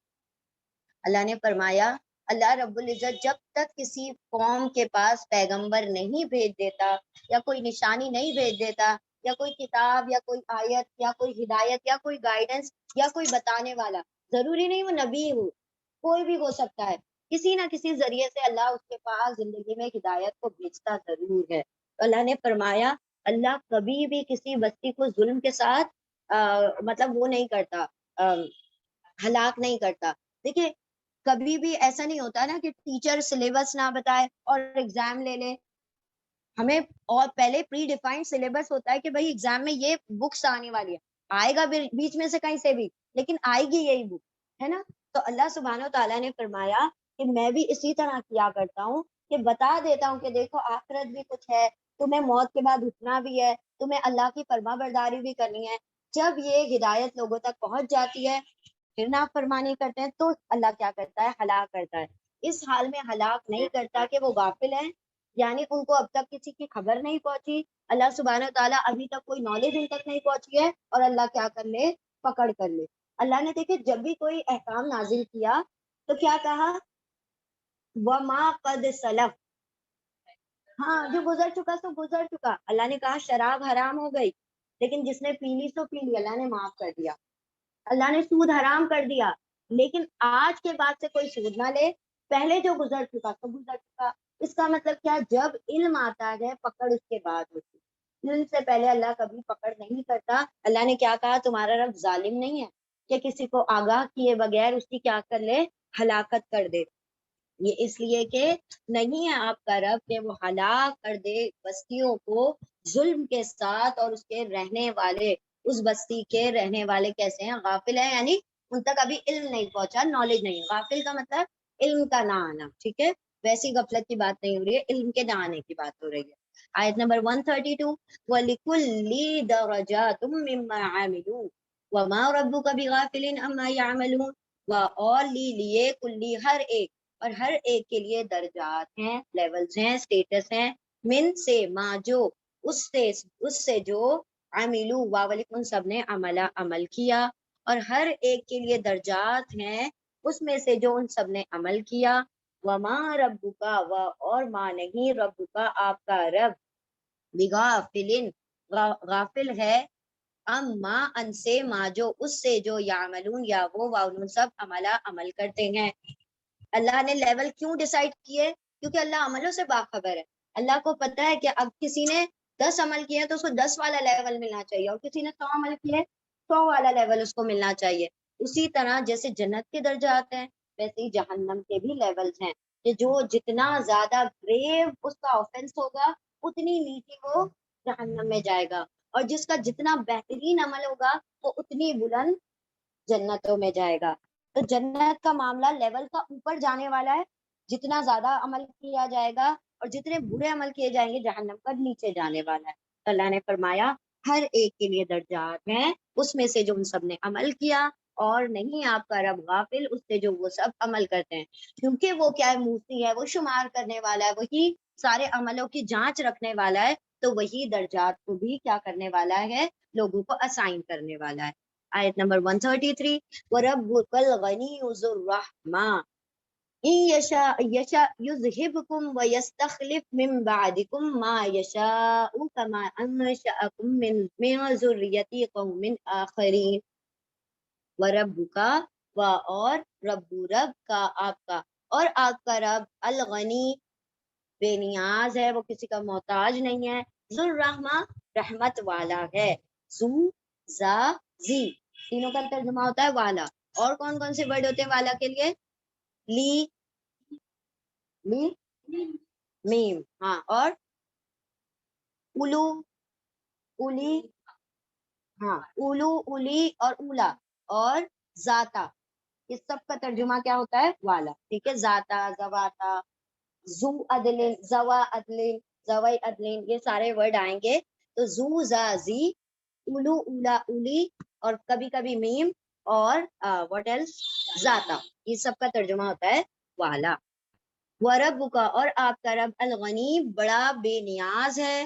اللہ نے فرمایا اللہ رب العزت جب تک کسی قوم کے پاس پیغمبر نہیں بھیج دیتا یا کوئی نشانی نہیں بھیج دیتا یا کوئی کتاب یا کوئی آیت یا کوئی ہدایت یا کوئی گائیڈنس یا کوئی بتانے والا، ضروری نہیں وہ نبی ہو، کوئی بھی ہو سکتا ہے، کسی نہ کسی ذریعے سے اللہ اس کے پاس زندگی میں ہدایت کو بھیجتا ضرور ہے۔ تو اللہ نے فرمایا اللہ کبھی بھی کسی بستی کو ظلم کے ساتھ مطلب وہ نہیں کرتا، ہلاک نہیں کرتا۔ دیکھیں کبھی بھی ایسا نہیں ہوتا نا کہ ٹیچر سلیبس نہ بتائے اور ایگزام لے لے، ہمیں اور پہلے پری ڈیفائنڈ سلیبس ہوتا ہے کہ بھائی ایگزام میں یہ بکس آنے والی ہے، آئے گا بیچ میں سے کہیں سے بھی لیکن آئے گی یہی بک، ہے نا۔ تو اللہ سبحانہ و تعالیٰ نے فرمایا کہ میں بھی اسی طرح کیا کرتا ہوں کہ بتا دیتا ہوں کہ دیکھو آخرت بھی کچھ ہے، تمہیں موت کے بعد اٹھنا بھی ہے، تمہیں اللہ کی فرما برداری بھی کرنی ہے۔ جب یہ ہدایت لوگوں تک پہنچ جاتی ہے پھر نافرمانی کرتے ہیں تو اللہ کیا کرتا ہے، ہلاک کرتا ہے۔ اس حال میں ہلاک نہیں کرتا کہ وہ غافل ہیں، یعنی ان کو اب تک کسی کی خبر نہیں پہنچی، اللہ سبحانہ تعالیٰ ابھی تک کوئی نالج ان تک نہیں پہنچی ہے اور اللہ کیا کر لے، پکڑ کر لے۔ اللہ نے دیکھے جب بھی کوئی احکام نازل کیا تو کیا کہا، وما قد سلف، ہاں جو گزر چکا سو گزر چکا۔ اللہ نے کہا شراب حرام ہو گئی لیکن جس نے پی لی سو پی لی، اللہ نے معاف کر دیا۔ اللہ نے سود حرام کر دیا لیکن آج کے بعد سے کوئی سود نہ لے، پہلے جو گزر چکا تو گزر چکا۔ اس کا مطلب کیا، جب علم آتا ہے پکڑ اس کے بعد ہوتی ہے، علم سے پہلے اللہ کبھی پکڑ نہیں کرتا۔ اللہ نے کیا کہا، تمہارا رب ظالم نہیں ہے کہ کسی کو آگاہ کیے بغیر اس کی کیا کر لے، ہلاکت کر دے۔ یہ اس لیے کہ نہیں ہے آپ کا رب کہ وہ ہلاک کر دے بستیوں کو ظلم کے ساتھ، اور اس کے رہنے والے، اس بستی کے رہنے والے کیسے ہیں، غافل ہیں، یعنی ان تک ابھی علم نہیں پہنچا، نالج نہیں۔ غافل کا مطلب علم کا نہ آنا، ٹھیک ہے، ویسی غفلت کی بات نہیں ہو رہی ہے، علم کے نہ آنے کی بات ہو رہی ہے۔ آیت نمبر 132، وَلِكُلِّ دَرَجَاتٌ مِّمَّا عَمِلُوا وَمَا رَبُّكَ بِغَافِلٍ عَمَّا يَعْمَلُونَ، اور لی کلی ہر ایک، اور ہر ایک کے لیے درجات ہیں، لیولز ہیں، سٹیٹس ہیں، من سے ما جو، اس سے جو عملو واولک ان سب نے عمل کیا، اور ہر ایک کے لیے درجات ہیں اس میں سے جو ان سب نے عمل کیا۔ وما ربک، اور ما نہیں، ربک آپ کا رب، بغافلن غافل ہے، اما ان سے، ما جو اس سے، جو یعملون یا وہ واولون سب عمل کرتے ہیں۔ اللہ نے لیول کیوں ڈیسائیڈ کیے، کیونکہ اللہ عملوں سے باخبر ہے۔ اللہ کو پتا ہے کہ اب کسی نے 10 عمل کیے تو اس کو 10 والا لیول ملنا چاہیے، اور کسی نے 100 عمل کیے 100 والا لیول اس کو ملنا چاہیے۔ اسی طرح جیسے جنت کے درجات ہیں ویسے ہی جہنم کے بھی لیولز ہیں، کہ جو جتنا زیادہ گریو اس کا آفنس ہوگا اتنی نیچے وہ جہنم میں جائے گا، اور جس کا جتنا بہترین عمل ہوگا وہ اتنی بلند جنتوں میں جائے گا۔ تو جنت کا معاملہ لیول کا اوپر جانے والا ہے، جتنا زیادہ عمل کیا جائے گا اور جتنے برے عمل کیے جائیں گے جہنم کا نیچے جانے والا ہے۔ تو اللہ نے فرمایا ہر ایک کے لیے درجات ہیں اس میں سے جو ان سب نے عمل کیا، اور نہیں آپ کا رب غافل اس سے جو وہ سب عمل کرتے ہیں، کیونکہ وہ کیا ہے، موسی ہے، وہ شمار کرنے والا ہے، وہی سارے عملوں کی جانچ رکھنے والا ہے، تو وہی درجات کو بھی کیا کرنے والا ہے، لوگوں کو اسائن کرنے والا ہے۔ آیت نمبر 133، وَرَبُّكَ الْغَنِيُّ ذُو الرَّحْمَةِ إِن يَشَأْ يُذْهِبْكُمْ وَيَسْتَخْلِفْ مِن بَعْدِكُم مَّا يَشَاءُ كَمَا أَنشَأَكُم مِّن ذُرِّيَّةِ قَوْمٍ آخَرِينَ۔ وَرَبُّكَ، اور رب کا آپ کا، اور آپ کا رب الغنی بے نیاز ہے، وہ کسی کا محتاج نہیں ہے، ذو الرحمہ رحمت والا ہے، ذو، ذا، زی تینوں کا ترجمہ ہوتا ہے والا۔ اور کون کون سے ورڈ ہوتے ہیں والا کے لیے، لی، لی، میم، ہاں، اور اولو، اولی، ہاں، اولو، اولی اور اولا، اور ذاتا، اس سب کا ترجمہ کیا ہوتا ہے، والا، ٹھیک ہے، ذاتا، زواتا، زو عدلین، زوا عدلین، زوی عدلین، یہ سارے ورڈ آئیں گے۔ تو زو، زا، زی، اولو، اولا، اولی، اور کبھی کبھی میم، اور واٹ ایلس، ذاتا، یہ سب کا ترجمہ ہوتا ہے والا۔ وَرَبُّكَ، اور آپ کا رب الغنی بڑا بے نیاز ہے،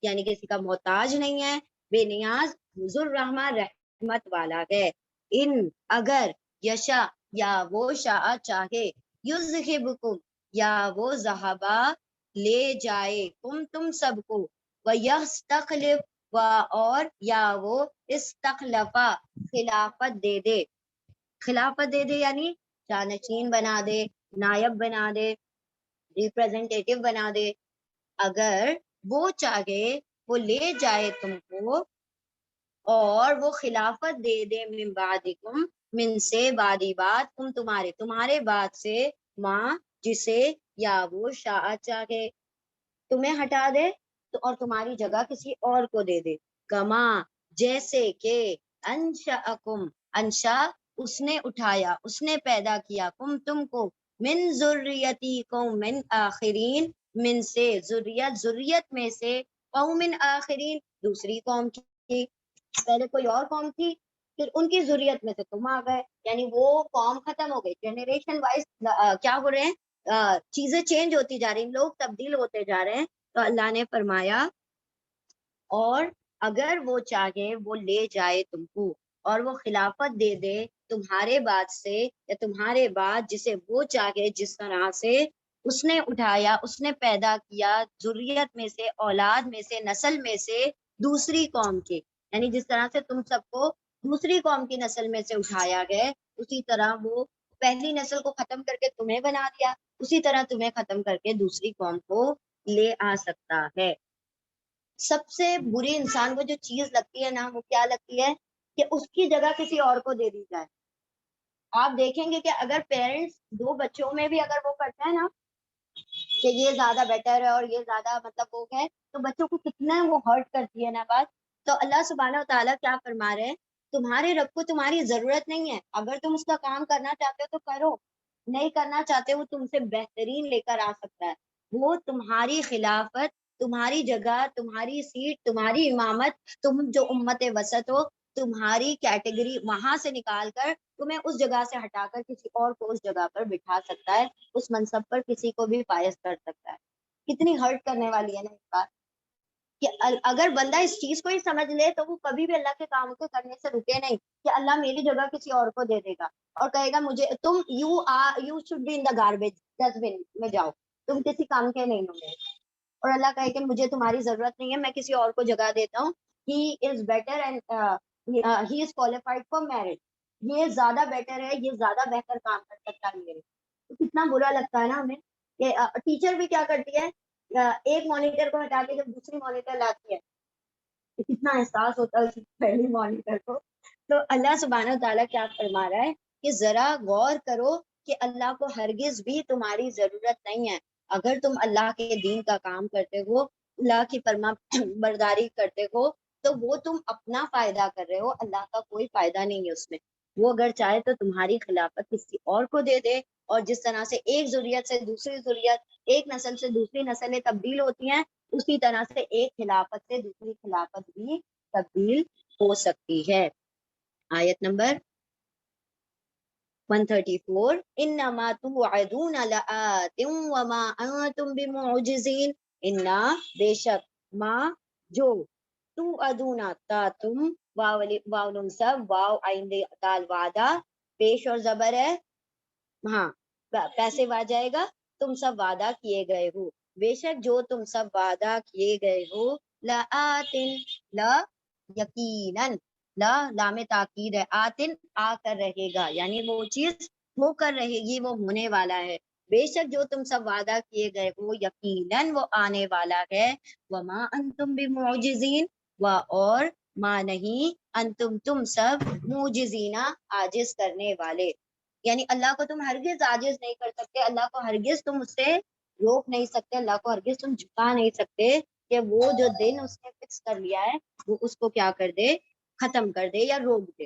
یعنی کسی کا محتاج نہیں ہے، بے نیاز، ذو الرحمہ رحمت والا ہے۔ ان، اگر، یشا، یا وہ شاء چاہے، یذہبکم یا وہ ذہبا لے جائے، تم سب کو، ویستخلف و اور یا وہ استخلفا خلافت دے دے، خلافت دے دے یعنی جانشین بنا دے، نائب بنا دے، ریپریزنٹیٹیو بنا دے، اگر وہ چاہے وہ لے جائے تم کو اور وہ خلافت دے دے من بعدکم، من سے بعدی بات، تمہارے بعد سے، ماں جسے یا وہ شاء چاہے تمہیں ہٹا دے تو اور تمہاری جگہ کسی اور کو دے دے، کما جیسے کہ انشأکم، انشا اس نے اٹھایا، اس نے پیدا کیا، تم کو، من ذریتکم، من آخرین، من سے ذریت میں سے، قوم آخرین دوسری قوم کی، پہلے کوئی اور قوم تھی پھر ان کی ذریت میں سے تم آ گئے، یعنی وہ قوم ختم ہو گئی، جنریشن وائز کیا ہو رہے ہیں، چیزیں چینج ہوتی جا رہی ہیں، لوگ تبدیل ہوتے جا رہے ہیں، تو اللہ نے فرمایا اور اگر وہ چاہے وہ لے جائے تم کو اور وہ خلافت دے دے تمہارے بعد سے یا تمہارے بعد جسے وہ چاہے، جس طرح سے اس نے اٹھایا، اس نے پیدا کیا ذریت میں سے، اولاد میں سے، نسل میں سے دوسری قوم کے، یعنی جس طرح سے تم سب کو دوسری قوم کی نسل میں سے اٹھایا گئے، اسی طرح وہ پہلی نسل کو ختم کر کے تمہیں بنا دیا، اسی طرح تمہیں ختم کر کے دوسری قوم کو لے آ سکتا ہے۔ سب سے بری انسان کو جو چیز لگتی ہے نا، وہ کیا لگتی ہے کہ اس کی جگہ کسی اور کو دے دی جائے۔ آپ دیکھیں گے کہ اگر پیرنٹس دو بچوں میں بھی اگر وہ کرتے ہیں نا کہ یہ زیادہ بیٹر ہے اور یہ زیادہ مطلب وہ ہے، تو بچوں کو کتنا وہ ہرٹ کرتی ہے نا بات۔ تو اللہ سبحانہ و تعالیٰ کیا فرما رہے ہیں، تمہارے رب کو تمہاری ضرورت نہیں ہے، اگر تم اس کا کام کرنا چاہتے ہو تو کرو، نہیں کرنا چاہتے وہ تم سے بہترین لے کر آ سکتا ہے، وہ تمہاری خلافت، تمہاری جگہ، تمہاری سیٹ، تمہاری امامت، تم جو امت وسط ہو، تمہاری کیٹیگری وہاں سے نکال کر تمہیں اس جگہ سے ہٹا کر کسی اور کو اس جگہ پر بٹھا سکتا ہے، اس منصب پر کسی کو بھی فائز کر سکتا ہے۔ کتنی ہرٹ کرنے والی ہے نا اس بات کہ اگر بندہ اس چیز کو ہی سمجھ لے تو وہ کبھی بھی اللہ کے کام کو کرنے سے رکے نہیں کہ اللہ میری جگہ کسی اور کو دے دے گا اور کہے گا مجھے تم you should be in the garbage dustbin میں جاؤ، تم کسی کام کے نہیں ہو، اور اللہ کہے کہ مجھے تمہاری ضرورت نہیں ہے، میں کسی اور کو جگہ دیتا ہوں، he is better and he is qualified for marriage, یہ زیادہ بیٹر ہے، یہ زیادہ بہتر کام کر سکتا ہے میرے، تو کتنا برا لگتا ہے نا ہمیں کہ ٹیچر بھی کیا کرتی ہے، ایک مانیٹر کو ہٹا کے جب دوسری مانیٹر لاتی ہے تو کتنا احساس ہوتا ہے اس پہلی مانیٹر کو۔ تو اللہ سبحانہ تعالیٰ کیا فرما رہا ہے کہ ذرا غور کرو کہ اللہ کو ہرگز بھی تمہاری ضرورت نہیں ہے، اگر تم اللہ کے دین کا کام کرتے ہو، اللہ کی فرما برداری کرتے ہو، تو وہ تم اپنا فائدہ کر رہے ہو، اللہ کا کوئی فائدہ نہیں ہے اس میں، وہ اگر چاہے تو تمہاری خلافت کسی اور کو دے دے، اور جس طرح سے ایک ذریت سے دوسری ذریت، ایک نسل سے دوسری نسلیں تبدیل ہوتی ہیں، اسی طرح سے ایک خلافت سے دوسری خلافت بھی تبدیل ہو سکتی ہے۔ آیت نمبر 134 انما توعدون لآت وما انتم بمعجزین، انا بے شک، ما جو، توعدون تا تم، واو نمسب، واو آئندے دال وعدہ، پیش اور زبر ہے، ہاں پیسے آ جائے گا، تم سب وعدہ کیے گئے ہو، بے شک جو تم سب وعدہ کیے گئے ہو، لآتن، لا یقیناً، لا لام تاکید ہے، آتن آ کر رہے گا، یعنی وہ چیز ہو کر رہے گی، وہ ہونے والا ہے، بے شک جو تم سب وعدہ کیے گئے ہو یقیناً وہ آنے والا ہے، وما انتم بمعجزین، اور ما نہیں، انتم تم سب، معجزینہ عاجز کرنے والے، یعنی اللہ کو تم ہرگز عاجز نہیں کر سکتے، اللہ کو ہرگز تم اس سے روک نہیں سکتے، اللہ کو ہرگز تم جھکا نہیں سکتے کہ وہ جو دن اس نے فکس کر لیا ہے وہ اس کو کیا کر دے، ختم کر دے یا روک دے،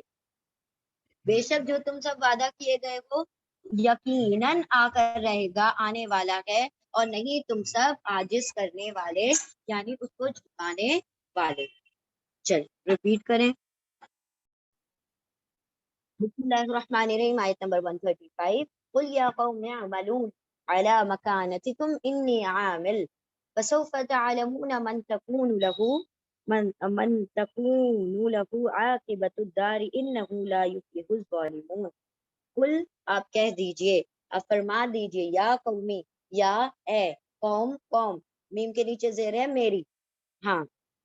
بے شک جو تم سب وعدہ کیے گئے ہو یقیناً آ کر رہے گا، آنے والا ہے، اور نہیں تم سب عاجز کرنے والے، یعنی اس کو جھکانے والے۔ چل ریپیٹ کریں، بسم اللہ الرحمن الرحیم، آیت نمبر 135 قل یا قوم اعملوا على مكانتكم انی عامل فسوف تعلمون من تكون له عاقبۃ الدار انه لا يفلح الظالمون۔ کل آپ کہہ دیجئے، آپ فرما دیجئے، یا قومی، یا اے قوم، قوم میم کے نیچے زیر ہے میری، ہاں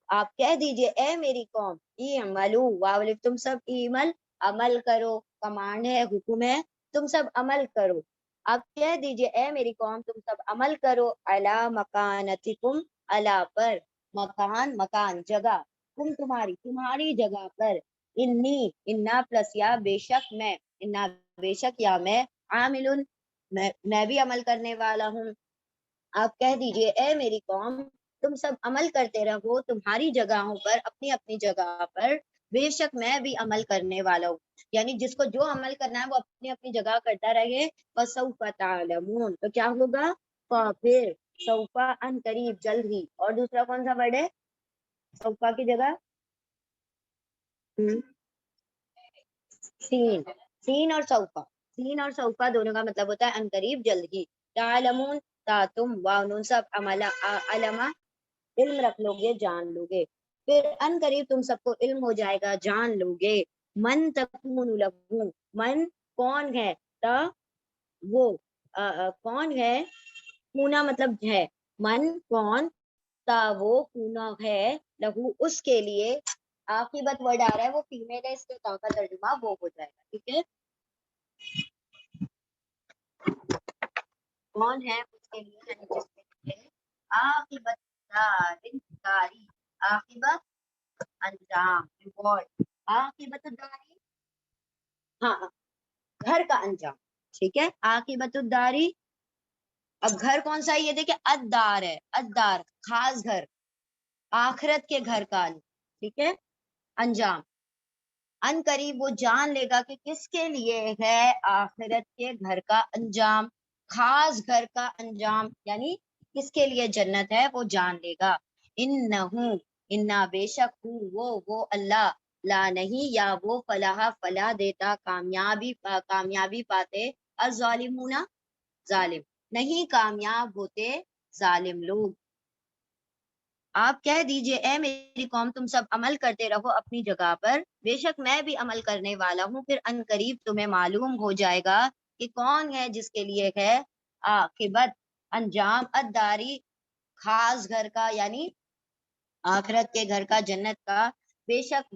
آپ کہہ دیجئے اے میری قوم، اعملو واو الف، تم سب ایمل عمل کرو، کمانڈ ہے، حکم ہے، تم سب عمل کرو، آپ کہہ دیجئے اے میری قوم تم سب عمل کرو، علی مکانتکم، علی پر، مکان مکان جگہ، تم تمہاری تمہاری جگہ پر، انی انا پلس یا بے شک میں، انا بے شک یا میں، عامل میں بھی عمل کرنے والا ہوں، آپ کہہ دیجئے اے میری قوم تم سب عمل کرتے رہو تمہاری جگہوں پر، اپنی اپنی جگہ پر، بے شک میں بھی عمل کرنے والا ہوں، یعنی جس کو جو عمل کرنا ہے وہ اپنی اپنی جگہ کرتا رہے، فسوف تعلمون، تو کیا ہوگا، پھر، سوفا ان قریب جلد ہی، اور دوسرا کون سا ورڈ ہے سوفا کی جگہ، سین، سین اور سوفا، سین اور سوفا دونوں کا مطلب ہوتا ہے ان قریب جلد ہی، تعلمون تا تم واو نون سب عملا علما علم رکھ لو گے جان لو گے، پھر ان قریب تم سب کو علم ہو جائے گا جان لو گے، من تکون لہو، من کون ہے، تا وہ کون ہے، کونا مطلب ہے، من کون، تا وہ کونا ہے، لہو اس کے لیے، عاقبت ورڈ آ رہا ہے وہ فیمیل ہے، اس کے تا کا ترجمہ وہ ہو جائے گا، ٹھیک ہے، کون ہے اس کے لیے، یعنی جس کے لیے، عاقبت داری، عاقبت انجام، عاقبت الداری، ہاں گھر کا انجام، ٹھیک ہے، عاقبت الداری، اب گھر کون سا ہے یہ دیکھیں، ادار ہے، ادار خاص گھر، آخرت کے گھر کا، ٹھیک ہے، انجام، ان قریب وہ جان لے گا کہ کس کے لیے ہے آخرت کے گھر کا انجام، خاص گھر کا انجام، یعنی کس کے لیے جنت ہے وہ جان لے گا، انہو انا بے شک وہ اللہ، لا نہیں یا وہ فلاح دیتا، کامیابی پاتے، الظالمون ظالم نہیں کامیاب ہوتے ظالم لوگ، آپ کہہ دیجئے اے میری قوم تم سب عمل کرتے رہو اپنی جگہ پر، بے شک میں بھی عمل کرنے والا ہوں، پھر ان قریب تمہیں معلوم ہو جائے گا کہ کون ہے جس کے لیے ہے عاقبت انجام، الداری خاص گھر کا، یعنی آخرت کے گھر کا، جنت کا، بے شک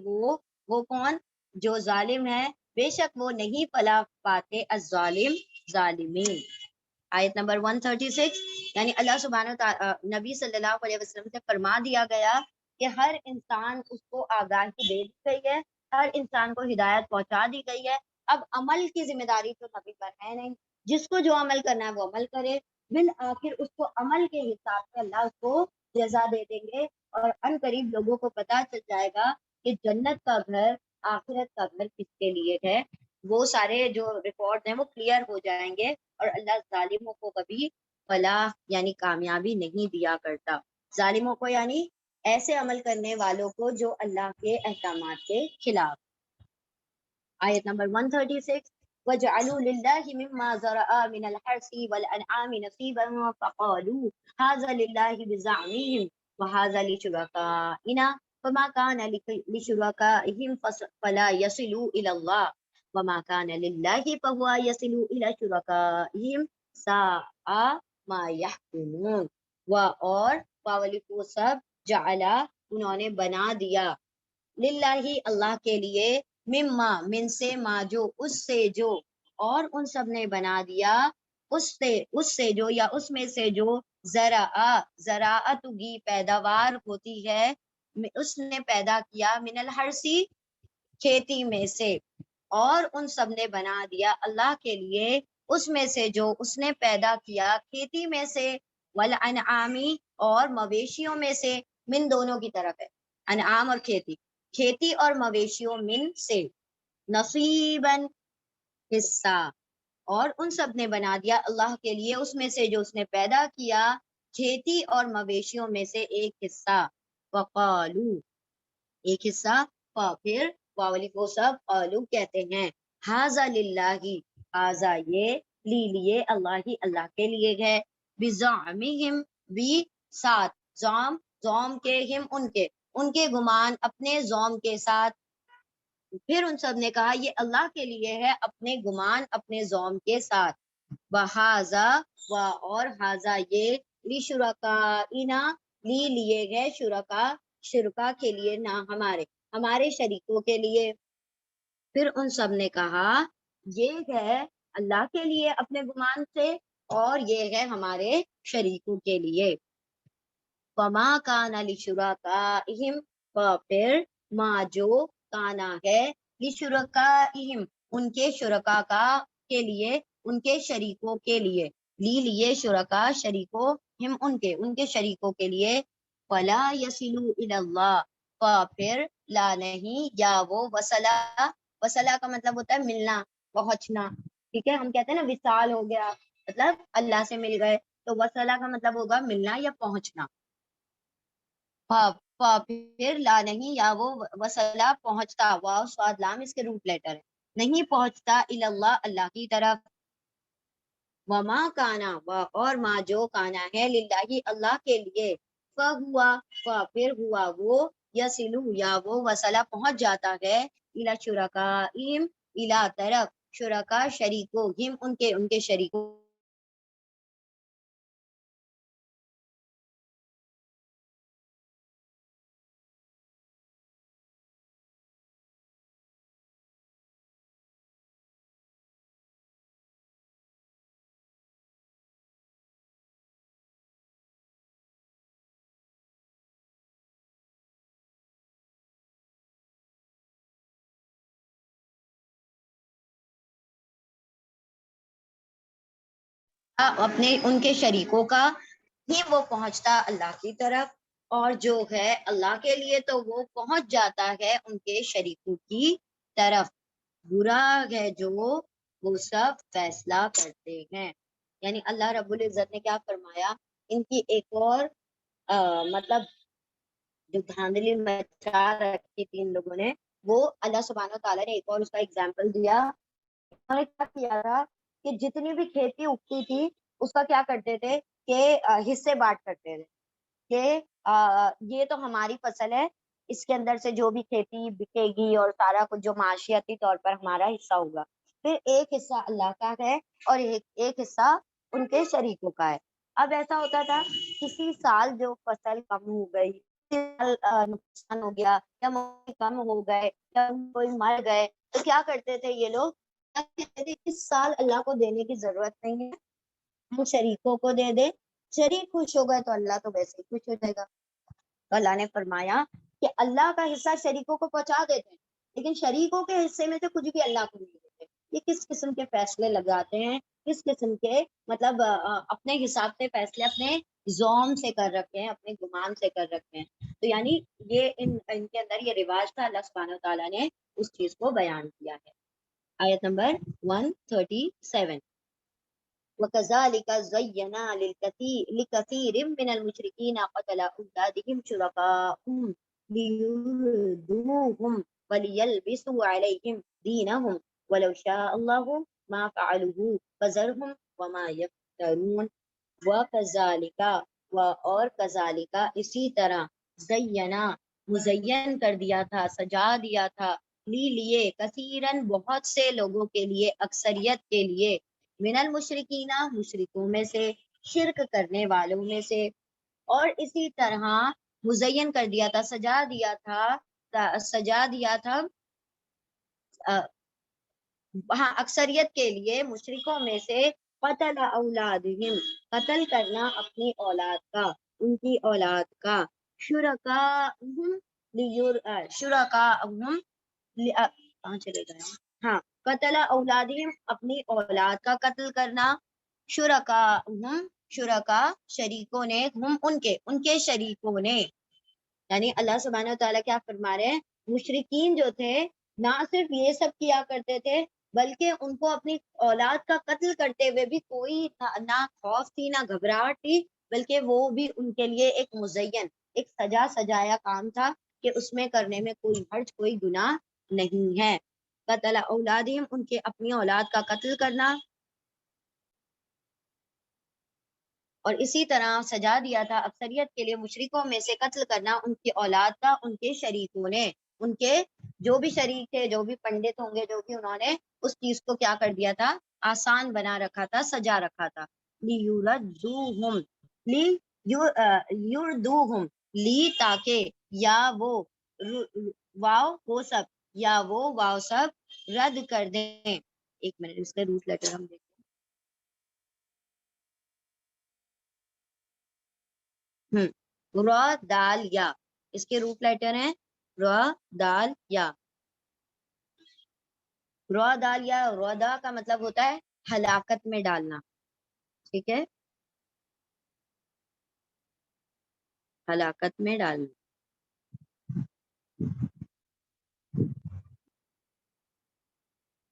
وہ کون، جو ظالم ہے، بے شک وہ نہیں فلاح پاتے، الظالم ظالمین، آیت نمبر 136، یعنی اللہ سبحانہ نبی صلی اللہ علیہ وسلم سے فرما دیا گیا کہ ہر انسان اس کو آگاہی دے دی گئی ہے، ہر انسان کو ہدایت پہنچا دی گئی ہے، اب عمل کی ذمہ داری تو نبی پر ہے نہیں، جس کو جو عمل کرنا ہے وہ عمل کرے، بالآخر اس کو عمل کے حساب سے اللہ اس کو جزا دے دیں گے، اور ان قریب لوگوں کو پتہ چل جائے گا کہ جنت کا گھر، آخرت کا گھر کس کے لیے ہے، وہ سارے جو ریکارڈ ہیں وہ کلیئر ہو جائیں گے، اور اللہ ظالموں کو کبھی فلاح یعنی کامیابی نہیں دیا کرتا، ظالموں کو یعنی ایسے عمل کرنے والوں کو جو اللہ کے احکامات کے خلاف، آیت نمبر 136، وَجَعَلُوا لِلَّهِ مِمَّا ذَرَأَ مِنَ الْحَرْثِ وَالْأَنْعَامِ نَصِيبًا فَقَالُوا هَذَا لِلَّهِ بِزَعْمِهِمْ وَهَذَا لِشُرَكَائِنَا فَمَا كَانَ لِشُرَكَائِهِمْ فَلَا يَصِلُوا إِلَى اللَّهِ وَمَا كَانَ لِلَّهِ فَهُوَ يَصِلُ إِلَى شُرَكَائِهِمْ سَاءَ مَا يَحْكُمُونَ، اور پاولی کو سب جعلا انہوں نے بنا دیا، للہ اللہ کے لیے، مما من سے، ما جو اس سے جو، اور ان سب نے بنا دیا اس سے جو، یا اس میں سے جو، زراعت کی پیداوار ہوتی ہے، اس نے پیدا کیا، من الحرسی کھیتی میں سے، اور ان سب نے بنا دیا اللہ کے لیے اس میں سے جو اس نے پیدا کیا کھیتی میں سے، والانعامی اور مویشیوں میں سے، من دونوں کی طرف ہے، انعام اور کھیتی، کھیتی اور مویشیوں من سے، نصیباً حصہ، اور ان سب نے بنا دیا اللہ کے لیے اس میں سے جو اس نے پیدا کیا کھیتی اور مویشیوں میں سے ایک حصہ، وقالو ایک حصہ، پھر واولی کو سب قالو کہتے ہیں، ہاذا للہ، ہاذا یہ، لیے اللہ ہی اللہ کے لیے ہے، بزعمہم بھی ساتھ، زوم کے ہم ان کے گمان، اپنے زوم کے ساتھ، پھر ان سب نے کہا یہ اللہ کے لیے ہے اپنے گمان اپنے زوم کے ساتھ، وہذا و اور ہاذا یہ لشرکائنا لی لیے گئے شرکا کے لیے، نہ ہمارے شریکوں کے لیے۔ پھر ان سب نے کہا یہ ہے اللہ کے لیے اپنے گمان سے، اور یہ ہے ہمارے شریکوں کے لیے۔ وما کان لشرکائہم، پھر ما جو کانا ہے لشرکائہم ان کے شرکا کے لیے، ان کے شریکوں کے لیے، لیے شرکا شریکوں، ہم ان کے شریکوں کے لیے، فلا یصلو الی اللہ، پھر لا نہیں یا وہ وصلہ کا مطلب ہوتا ہے ملنا پہنچنا، ٹھیک ہے، ہم کہتے ہیں نا وصال ہو گیا مطلب اللہ سے مل گئے، تو وصلہ کا مطلب ہوگا ملنا یا پہنچنا، پھر لا نہیں یا وہ وصلہ پہنچتا، واو صاد لام اس کے روٹ لیٹر ہے، نہیں پہنچتا الی اللہ اللہ کی طرف، وما کانا اور ما جو کانا ہے للہ اللہ کے لیے، پھر ہوا وہ یسلو یا وہ وصلہ پہنچ جاتا ہے الی شرکائہم الی طرف شرکا شریکوں، ہم ان کے شریکوں، اپنے ان کے شریکوں کا ہی وہ پہنچتا اللہ کی طرف، اور جو ہے اللہ کے لیے تو وہ پہنچ جاتا ہے ان کے شریکوں کی طرف، برا ہے جو وہ سب فیصلہ کرتے ہیں۔ یعنی اللہ رب العزت نے کیا فرمایا، ان کی ایک اور مطلب جو دھاندلی مچا رکھی تھی ان لوگوں نے، وہ اللہ سبحانہ تعالیٰ نے ایک اور اس کا اگزامپل دیا، انہوں نے کیا کیا تھا کہ جتنی بھی کھیتی اگتی تھی اس کا کیا کرتے تھے کہ حصے بانٹ کرتے تھے، کہ یہ تو ہماری فصل ہے، اس کے اندر سے جو بھی کھیتی بکے گی اور سارا کچھ جو معاشیتی طور پر ہمارا حصہ ہوگا، پھر ایک حصہ اللہ کا ہے اور ایک حصہ ان کے شریکوں کا ہے۔ اب ایسا ہوتا تھا کسی سال جو فصل کم ہو گئی، نقصان ہو گیا یا کم ہو گئے یا کوئی مر گئے، تو کیا کرتے تھے یہ لوگ، اس سال اللہ کو دینے کی ضرورت نہیں ہے، ہم شریکوں کو دے دے، شریک خوش ہو گئے تو اللہ تو ویسے ہی خوش ہو جائے گا۔ تو اللہ نے فرمایا کہ اللہ کا حصہ شریکوں کو پہنچا دیتے ہیں، لیکن شریکوں کے حصے میں سے کچھ بھی اللہ کو نہیں دیتے۔ یہ کس قسم کے فیصلے لگاتے ہیں، کس قسم کے مطلب اپنے حساب سے فیصلے اپنے زوم سے کر رکھے ہیں، اپنے گمان سے کر رکھے ہیں۔ تو یعنی یہ ان کے اندر یہ رواج تھا، اللہ سبحانہ تعالیٰ نے اس چیز کو بیان کیا ہے۔ آیت نمبر 137، وَكَذَلِكَ زَيَّنَا لِكَثِيرٍ مِّنَ الْمُشْرِكِينَ قَتْلَ أَوْلَادِهِمْ شُرَكَاؤُهُمْ لِيُرْدُوهُمْ وَلِيَلْبِسُوا عَلَيْهِمْ دِينَهُمْ وَلَوْ شَاءَ اللَّهُ مَا فَعَلُوهُ فَذَرْهُمْ وَمَا يَفْتَرُونَ۔ وَكَذَلِكَ اور كَذَلِكَ اسی طرح زَيَّنَا مزین کر دیا تھا، سجا دیا تھا، لیے کثیرن بہت سے لوگوں کے لیے، اکثریت کے لیے، من المشرکین مشرکوں میں سے، شرک کرنے والوں میں سے، اور اسی طرح مزین کر دیا تھا، سجا دیا تھا ہاں اکثریت کے لیے مشرکوں میں سے، قتل اولادہم قتل کرنا اپنی اولاد کا، ان کی اولاد کا، شرکاءہم کہاں چلے گئے، ہاں قتل اولادہم اپنی اولاد کا قتل کرنا، شرکا شریکوں نے، ہم ان کے شریکوں نے، یعنی اللہ سبحانہ وتعالیٰ کیا فرما رہے ہیں، مشرکین جو تھے نہ صرف یہ سب کیا کرتے تھے بلکہ ان کو اپنی اولاد کا قتل کرتے ہوئے بھی کوئی نہ خوف تھی نہ گھبراہٹ تھی، بلکہ وہ بھی ان کے لیے ایک مزین، ایک سجایا کام تھا کہ اس میں کرنے میں کوئی حرج کوئی گناہ نہیں ہے۔ قتل اولادہم ان کے اپنی اولاد کا قتل کرنا، اور اسی طرح سجا دیا تھا اکثریت کے لیے مشرکوں میں سے قتل کرنا ان کی اولاد کا، ان کے شریکوں نے، ان کے جو بھی شریک تھے, جو بھی پنڈت ہوں گے, جو بھی, انہوں نے اس چیز کو کیا کر دیا تھا, آسان بنا رکھا تھا, سجا رکھا تھا. لیُرَدُّوہُم, لیُردُوہُم, لی تاکہ, یا وہ, واو وہ سب, یا وہ واو سب رد کر دیں. ایک منٹ, اس کا روٹ لیٹر ہم دیکھیں. را دال یا, اس کے روٹ لیٹر ہیں را دال یا. را دال یا, ردا کا مطلب ہوتا ہے ہلاکت میں ڈالنا, ٹھیک ہے, ہلاکت میں ڈالنا.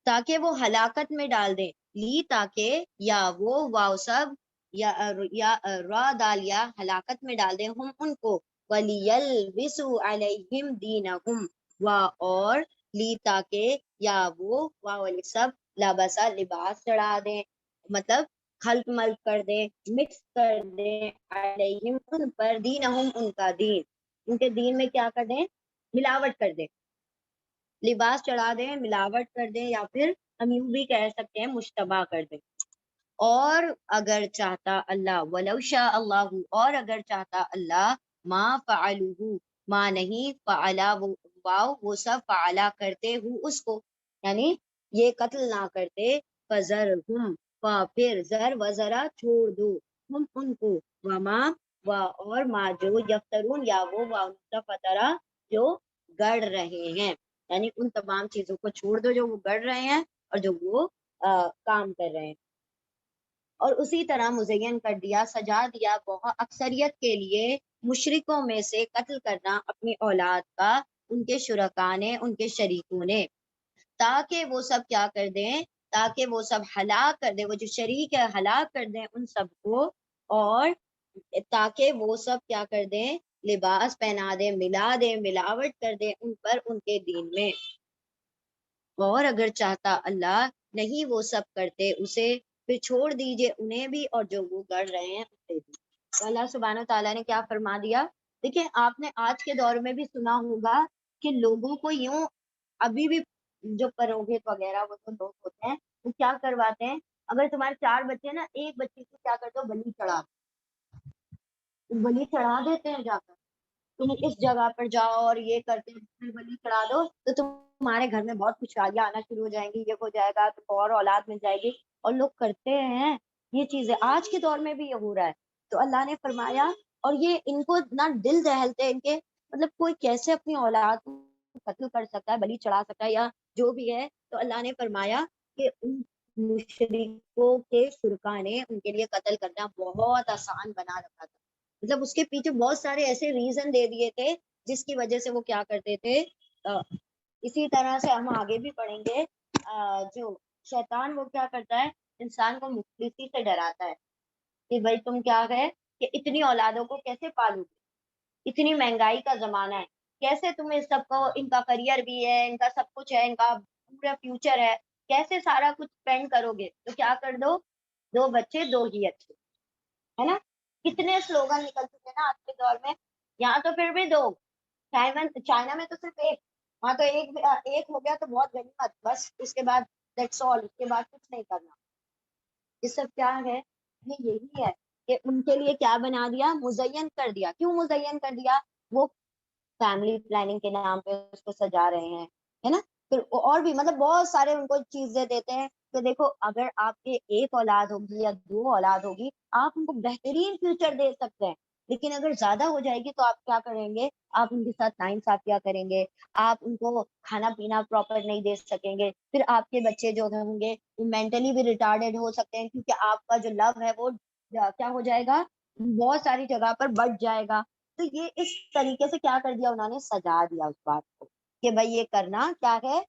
تاکہ وہ ہلاکت میں ڈال دیں, لی تاکہ, یا وہ واو سب, یا را دال یا ہلاکت میں ڈال دیں, ہم ان کو, وَلِيَلْبِسُوا عَلَيْهِمْ دِينَهُمْ, اور لی تاکہ, یا وہ واو سب, لبسا لباس چڑھا دیں, مطلب خلط ملط کر دیں, مکس کر دیں, علیہم ان پر, دینہم ان کا دین, ان کے دین میں کیا کر دیں, ملاوٹ کر دیں, لباس چڑھا دیں, ملاوٹ کر دیں, یا پھر ہم یوں بھی کہہ سکتے ہیں مشتبہ کر دیں. اور اگر چاہتا اللہ, ولو شاء اللہ, اور اگر چاہتا اللہ, ما فعلوہ, ما نہیں, فعلا واو وہ سب, فعلا کرتے ہو اس کو, یعنی یہ قتل نہ کرتے, فذرہم, پھر زر و ذرا چھوڑ دو, ہم ان کو, وما, اور ما جو, یفترون یا وہ واو فترا جو گڑ رہے ہیں, یعنی ان تمام چیزوں کو چھوڑ دو جو وہ گڑ رہے ہیں اور جو وہ کام کر رہے ہیں. اور اسی طرح مزین کر دیا, سجا دیا, بہت اکثریت کے لیے مشرکوں میں سے قتل کرنا اپنی اولاد کا, ان کے شرکاء نے, ان کے شریکوں نے, تاکہ وہ سب کیا کر دیں, تاکہ وہ سب ہلاک کر دیں, وہ جو شریک ہے ہلاک کر دیں ان سب کو, اور تاکہ وہ سب کیا کر دیں, لباس پہنا دیں, ملا دیں, ملاوٹ کر دیں ان پر, ان کے دین میں. اور اگر چاہتا اللہ, نہیں وہ سب کرتے اسے, پھر چھوڑ دیجئے انہیں بھی, اور جو وہ کر رہے ہیں اسے بھی. تو اللہ سبحانہ تعالیٰ نے کیا فرما دیا. دیکھیں, آپ نے آج کے دور میں بھی سنا ہوگا کہ لوگوں کو یوں, ابھی بھی جو پروہت وغیرہ وہ تو لوگ ہوتے ہیں, وہ کیا کرواتے ہیں, اگر تمہارے 4 بچے نا, ایک بچے کو کیا کرتے ہو, بلی چڑھا, بلی چڑھا دیتے ہیں جا کر, تم اس جگہ پر جاؤ اور یہ کرتے ہیں, بلی چڑھا دو تو تمہارے گھر میں بہت خوشحالیاں آنا شروع ہو جائیں گی, یہ ہو جائے گا, تو اور اولاد مل جائے گی. اور لوگ کرتے ہیں یہ چیزیں, آج کے دور میں بھی یہ ہو رہا ہے. تو اللہ نے فرمایا, اور یہ ان کو نہ دل دہلتے ان کے, مطلب کوئی کیسے اپنی اولاد کو قتل کر سکتا ہے, بلی چڑھا سکتا ہے, یا جو بھی ہے. تو اللہ نے فرمایا کہ ان مشرکوں کے شرکاء نے ان کے لیے قتل کرنا بہت آسان بنا رکھا تھا, مطلب اس کے پیچھے بہت سارے ایسے ریزن دے دیے تھے جس کی وجہ سے وہ کیا کرتے تھے. اسی طرح سے ہم آگے بھی پڑھیں گے, جو شیطان وہ کیا کرتا ہے, انسان کو مفلسی سے ڈراتا ہے کہ بھائی تم کیا ہے کہ اتنی اولادوں کو کیسے پالو گے, اتنی مہنگائی کا زمانہ ہے, کیسے تم اس سب کو, ان کا کریئر بھی ہے, ان کا سب کچھ ہے, ان کا پورا فیوچر ہے, کیسے سارا کچھ اسپینڈ کرو گے, تو کیا کر دو, 2 بچے 2 ہی اچھے, ہے نا. کتنے سلوگن نکل چکے نا آج کے دور میں. یہاں تو پھر بھی 2, چائنا میں تو صرف 1, وہاں تو ایک ہو گیا تو بہت غنیمت, بس اس کے بعد دیٹس آل, اس کے بعد کچھ نہیں کرنا. یہ سب کیا ہے, یہ یہی ہے کہ ان کے لیے کیا بنا دیا, مزین کر دیا. کیوں مزین کر دیا, وہ فیملی پلاننگ کے نام پہ اس کو سجا رہے ہیں, ہے نا. پھر اور بھی مطلب بہت سارے ان کو چیزیں دیتے ہیں کہ دیکھو, اگر آپ کے 1 اولاد ہوگی یا 2 اولاد ہوگی, آپ ان کو بہترین فیوچر دے سکتے ہیں, لیکن اگر زیادہ ہو جائے گی تو آپ کیا کریں گے, آپ ان کے ساتھ ناانصافیاں کریں گے, آپ ان کو کھانا پینا پراپر نہیں دے سکیں گے, پھر آپ کے بچے جو ہوں گے وہ مینٹلی بھی ریٹارڈیڈ ہو سکتے ہیں, کیونکہ آپ کا جو لو ہے وہ کیا ہو جائے گا, بہت ساری جگہ پر بڑھ جائے گا. تو یہ اس طریقے سے کیا کر دیا, انہوں نے سجا دیا اس بات کو کہ بھائی یہ کرنا کیا ہے,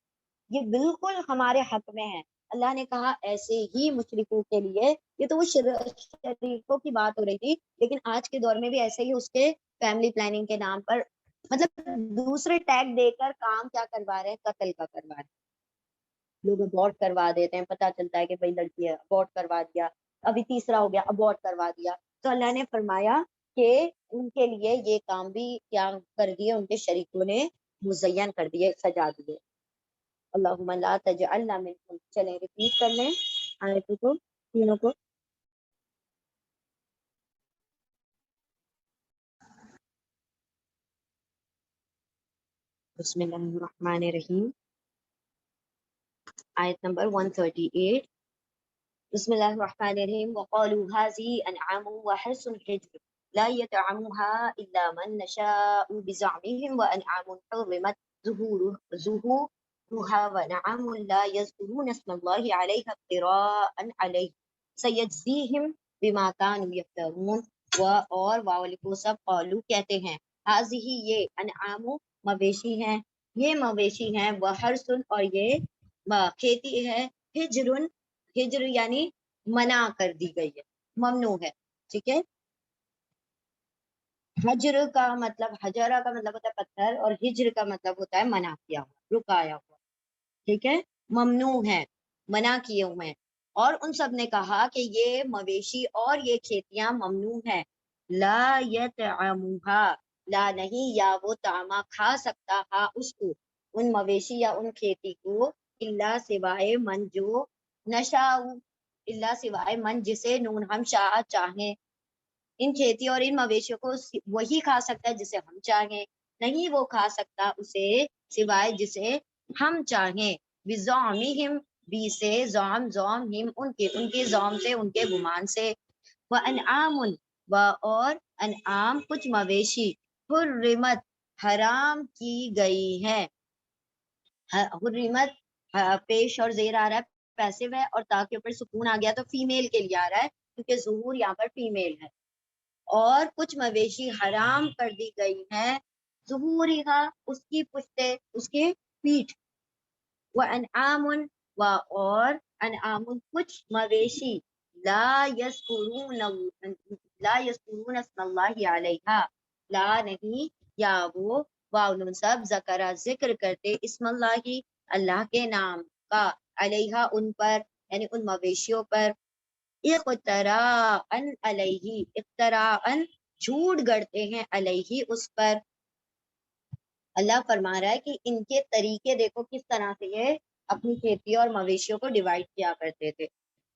یہ بالکل ہمارے حق میں ہے. اللہ نے کہا ایسے ہی مشرکوں کے لیے, یہ تو وہ شریکوں کی بات ہو رہی تھی, لیکن آج کے دور میں بھی ایسے ہی اس کے فیملی پلاننگ کے نام پر, مطلب دوسرے ٹیگ دے کر کام کیا کروا رہے ہیں, قتل کا کروا رہے ہیں. لوگ ابورٹ کروا دیتے ہیں, پتہ چلتا ہے کہ بھائی لڑکی ہے, ابورٹ کروا دیا, ابھی تیسرا ہو گیا, ابورٹ کروا دیا. تو اللہ نے فرمایا کہ ان کے لیے یہ کام بھی کیا کر دیا ان کے شریکوں نے, مزین کر دیے، سجا دیے۔ اللہم لا تجعلنا منہم، چلیں ریپیٹ کر لیں آیتوں کو تینوں کو۔ بسم اللہ الرحمن الرحیم، آیت نمبر 138۔ بسم اللہ الرحمن الرحیم، وقالوا هذه انعام وحرث حجر لا يطعمها الا من نشاء بزعمهم وانعام حرمت ظهورها وانعام لا يذكرون اسم الله عليها افتراء عليه سيجزيهم بما كانوا يفترون۔ اور واو سب قالو کہتے ہیں، هذه یہ انعام مویشی ہیں، یہ مویشی ہیں، وحرث اور یہ کھیتی ہے، ہجر، ہجر یعنی منع کر دی گئی ہے، ممنوع ہے، ٹھیک ہے۔ حجر کا مطلب، حجرہ کا مطلب ہوتا ہے پتھر، اور ہجر کا مطلب ہوتا ہے منع کیا ہوا، رکایا ہوا، ٹھیک ہے، ممنوع ہے، منع کیے ہوئے ہیں۔ اور ان سب نے کہا کہ یہ مویشی اور یہ کھیتیاں ممنوع ہیں، لا یطعمھا، لا نہیں، یا وہ طعمہ کھا سکتا ہے اس کو، ان مویشی یا ان کھیتی کو، الا سوائے من جو نشاء، اللہ سوائے من جسے نون ہم شاء چاہیں، ان کھیتی اور ان مویشیوں کو وہی کھا سکتا ہے جسے ہم چاہیں، نہیں وہ کھا سکتا اسے سوائے جسے ہم چاہیں، بزعمہم، بی سے زعم، زعم ہم ان کے زعم سے، ان کے گمان سے، وانعام اور انعام کچھ مویشی، حرمت حرام کی گئی ہے، حرمت پیش اور زیر آ رہا ہے، پیسو ہے، اور تاکہ اوپر سکون آ گیا تو فیمیل کے لیے آ رہا ہے کیونکہ ظہور یہاں پر فیمیل ہے، اور کچھ مویشی حرام کر دی گئی ہے، ظہورہا اس کی پشتے، اس کی پیٹھ، وانعام اور انعام کچھ مویشی، لا یذکرون اسم اللہ علیہا، لا نہیں، یا وہ واو نون سب ذکرہ ذکر کرتے، اسم اللہ اللہ کے نام کا، علیہا ان پر، یعنی ان مویشیوں پر، اقتراء علیہ، اقتراء جھوٹ گڑتے ہیں، علیہ اس پر۔ اللہ فرما رہا ہے کہ ان کے طریقے دیکھو کس طرح سے یہ اپنی کھیتی اور مویشیوں کو ڈیوائیڈ کیا کرتے تھے۔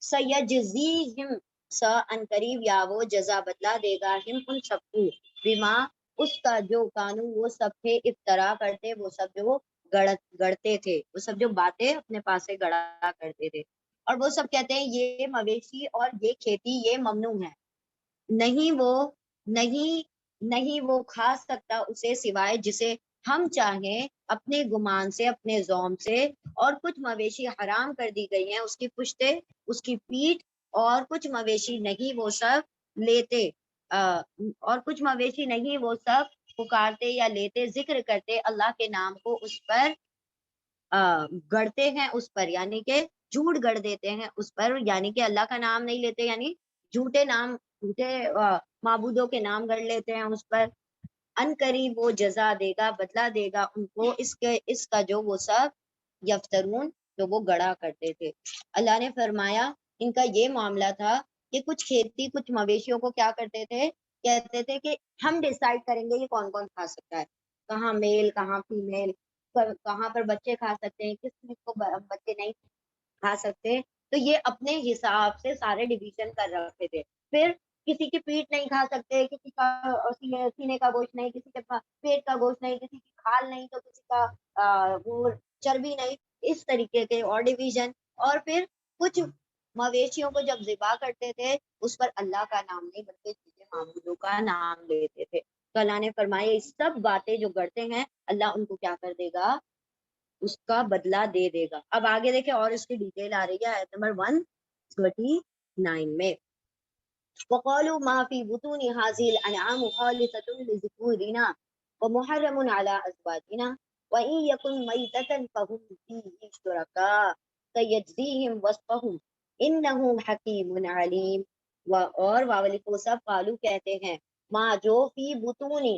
سیجزیہم، سا ان قریب، یا وہ جزا بدلا دے گا، ہم ان سب کو، بما اس کا جو کانو وہ سب تھے، افطرا کرتے، وہ سب جو گڑتے تھے، وہ سب جو باتیں اپنے پاس سے گڑا کرتے تھے، اور وہ سب کہتے ہیں یہ مویشی اور یہ کھیتی یہ ممنوع ہے، نہیں وہ نہیں وہ کھا سکتا اسے سوائے جسے ہم چاہیں، اپنے گمان سے، اپنے زوم سے، اور کچھ مویشی حرام کر دی گئی ہیں، اس کی پشتے، اس کی پیٹھ، اور کچھ مویشی نہیں وہ سب لیتے، اور کچھ مویشی نہیں وہ سب پکارتے یا لیتے، ذکر کرتے اللہ کے نام کو، اس پر گڑتے ہیں، اس پر یعنی کہ جھوٹ گڑ دیتے ہیں اس پر، یعنی کہ اللہ کا نام نہیں لیتے، یعنی جھوٹے نام، جھوٹے معبودوں کے نام گڑ لیتے ہیں اس پر۔ ان قریب وہ جزا دے گا، بدلہ دے گا ان کو اس کا جو وہ سب یفترون جو وہ گڑا کرتے تھے۔ اللہ نے فرمایا ان کا یہ معاملہ تھا کہ کچھ کھیتی، کچھ مویشیوں کو کیا کرتے تھے، کہتے تھے کہ ہم ڈیسائیڈ کریں گے یہ کون کون کھا سکتا ہے، کہاں میل کہاں فیمیل، کہاں پر بچے کھا سکتے ہیں، کس چیز کو بچے نہیں کھا سکتے، تو یہ اپنے حساب سے سارے ڈویژن کر رکھے تھے۔ پھر کسی کی پیٹ نہیں کھا سکتے، کسی کا سینے کا گوشت نہیں، کسی کے پیٹ کا گوشت نہیں، کسی کی کھال نہیں، تو کسی کا وہ چربی نہیں، اس طریقے کے اور ڈویژن۔ اور پھر کچھ مویشیوں کو جب ذبح کرتے تھے اس پر اللہ کا نام نہیں بلکہ چیزیں معبودوں کا نام لیتے تھے، تو اللہ نے فرمایا یہ سب باتیں جو کرتے ہیں اللہ ان کو کیا کر دے گا، اس کا بدلہ دے دے گا۔ اب آگے دیکھیں اور اس کی ڈیٹیل آ رہی ہے آیت نمبر 139 میں، وقالوا ما في بطون هذه الانعام خالصة لذكورنا ومحرم على ازواجنا وان يكن ميتة فهم فيه شركاء سيجزيهم وصفهم انه حكيم عليم۔ اور واولی کو سب قالو کہتے ہیں، ما جو فی بطونی،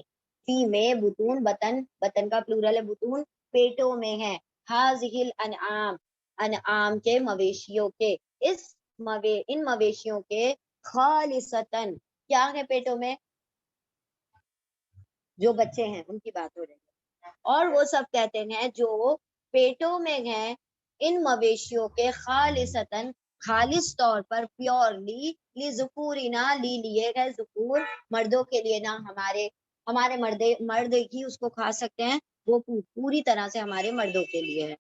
فی میں، بطون بطن، بطن کا پلورل ہے بطون، پیٹوں میں ہے، ہاذہ الانعام انعام کے، مویشیوں کے، ان مویشیوں کے، خالصتاً کیا ہے پیٹوں میں، جو بچے ہیں ان کی بات ہو رہی ہے، اور وہ سب کہتے ہیں جو پیٹوں میں ہیں ان مویشیوں کے خالصتاً خالص طور پر پیورلی لذکورنا لیے گئے ذکور مردوں کے لیے، نہ ہمارے مرد ہی اس کو کھا سکتے ہیں، وہ پوری طرح سے ہمارے مردوں کے لیے ہے۔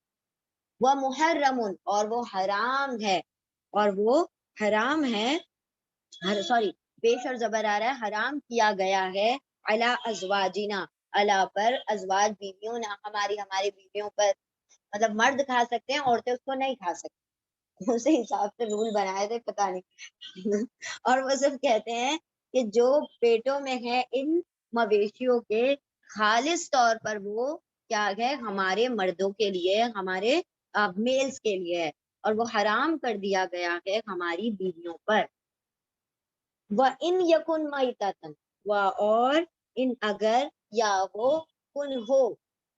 وہ محرم اور وہ حرام ہے، اور وہ حرام ہے، سوری پیش اور زبر آ رہا ہے، حرام کیا گیا ہے علی ازواجنا، اللہ پر ازواج بیویوں، نہ ہماری بیویوں پر، مطلب مرد کھا سکتے ہیں، عورتیں اس کو نہیں کھا سکتی، اسی حساب سے رول بنائے تھے پتہ نہیں اور وہ سب کہتے ہیں کہ جو پیٹوں میں ہے ان مویشیوں کے خالص طور پر وہ کیا ہے ہمارے مردوں کے لیے، ہمارے میلز کے لیے ہے، اور وہ حرام کر دیا گیا ہے ہماری بیویوں پر۔ وَإِنْ يَكُنْ مَيْتَةً اور ان اگر یا وہ کن ہو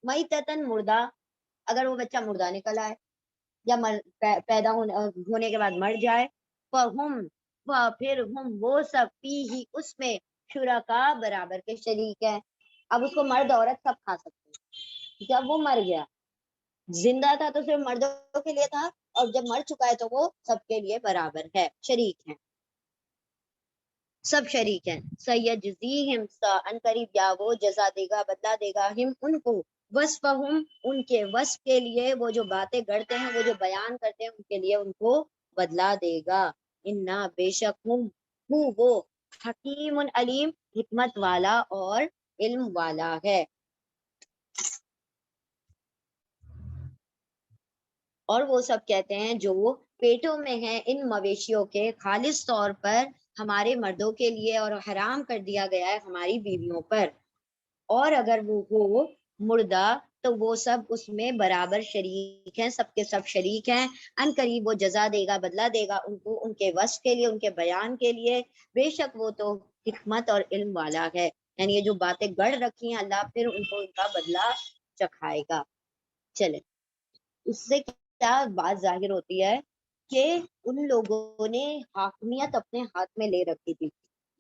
میتتن مردہ، اگر وہ بچہ مردہ نکل آئے یا پیدا ہونے کے بعد مر جائے، پھر ہم وہ سب ہی اس میں شرکا برابر کے شریک ہیں۔ اب اس کو مرد عورت سب کھا سکتے ہیں، جب وہ مر گیا، زندہ تھا تو صرف مردوں کے لیے تھا، اور جب مر چکا ہے تو وہ سب کے لیے برابر ہے، شریک ہیں، سب شریک ہیں۔ سیجزیہم ان قریب یا وہ جزا دے گا، بدلہ دے گا، ہم ان کو، وصفہم ان کے وصف کے لیے، وہ جو باتیں گڑتے ہیں، وہ جو بیان کرتے ہیں، ان کے لیے ان کو بدلہ دے گا۔ انا بے شک وہ حکیم علیم، حکمت والا اور علم والا ہے۔ اور وہ سب کہتے ہیں جو پیٹوں میں ہیں ان مویشیوں کے خالص طور پر ہمارے مردوں کے لیے، اور حرام کر دیا گیا ہے ہماری بیویوں پر، اور اگر وہ ہو مردہ تو وہ سب اس میں برابر شریک ہیں، سب کے سب شریک ہیں۔ ان قریب وہ جزا دے گا، بدلہ دے گا ان کو، ان کے وصف کے لیے، ان کے بیان کے لیے، بے شک وہ تو حکمت اور علم والا ہے، یعنی یہ جو باتیں گڑ رکھی ہیں اللہ پھر ان کو ان کا بدلہ چکھائے گا۔ چلے، اس سے کیا بات ظاہر ہوتی ہے کہ ان لوگوں نے حاکمیت اپنے ہاتھ میں لے رکھی تھی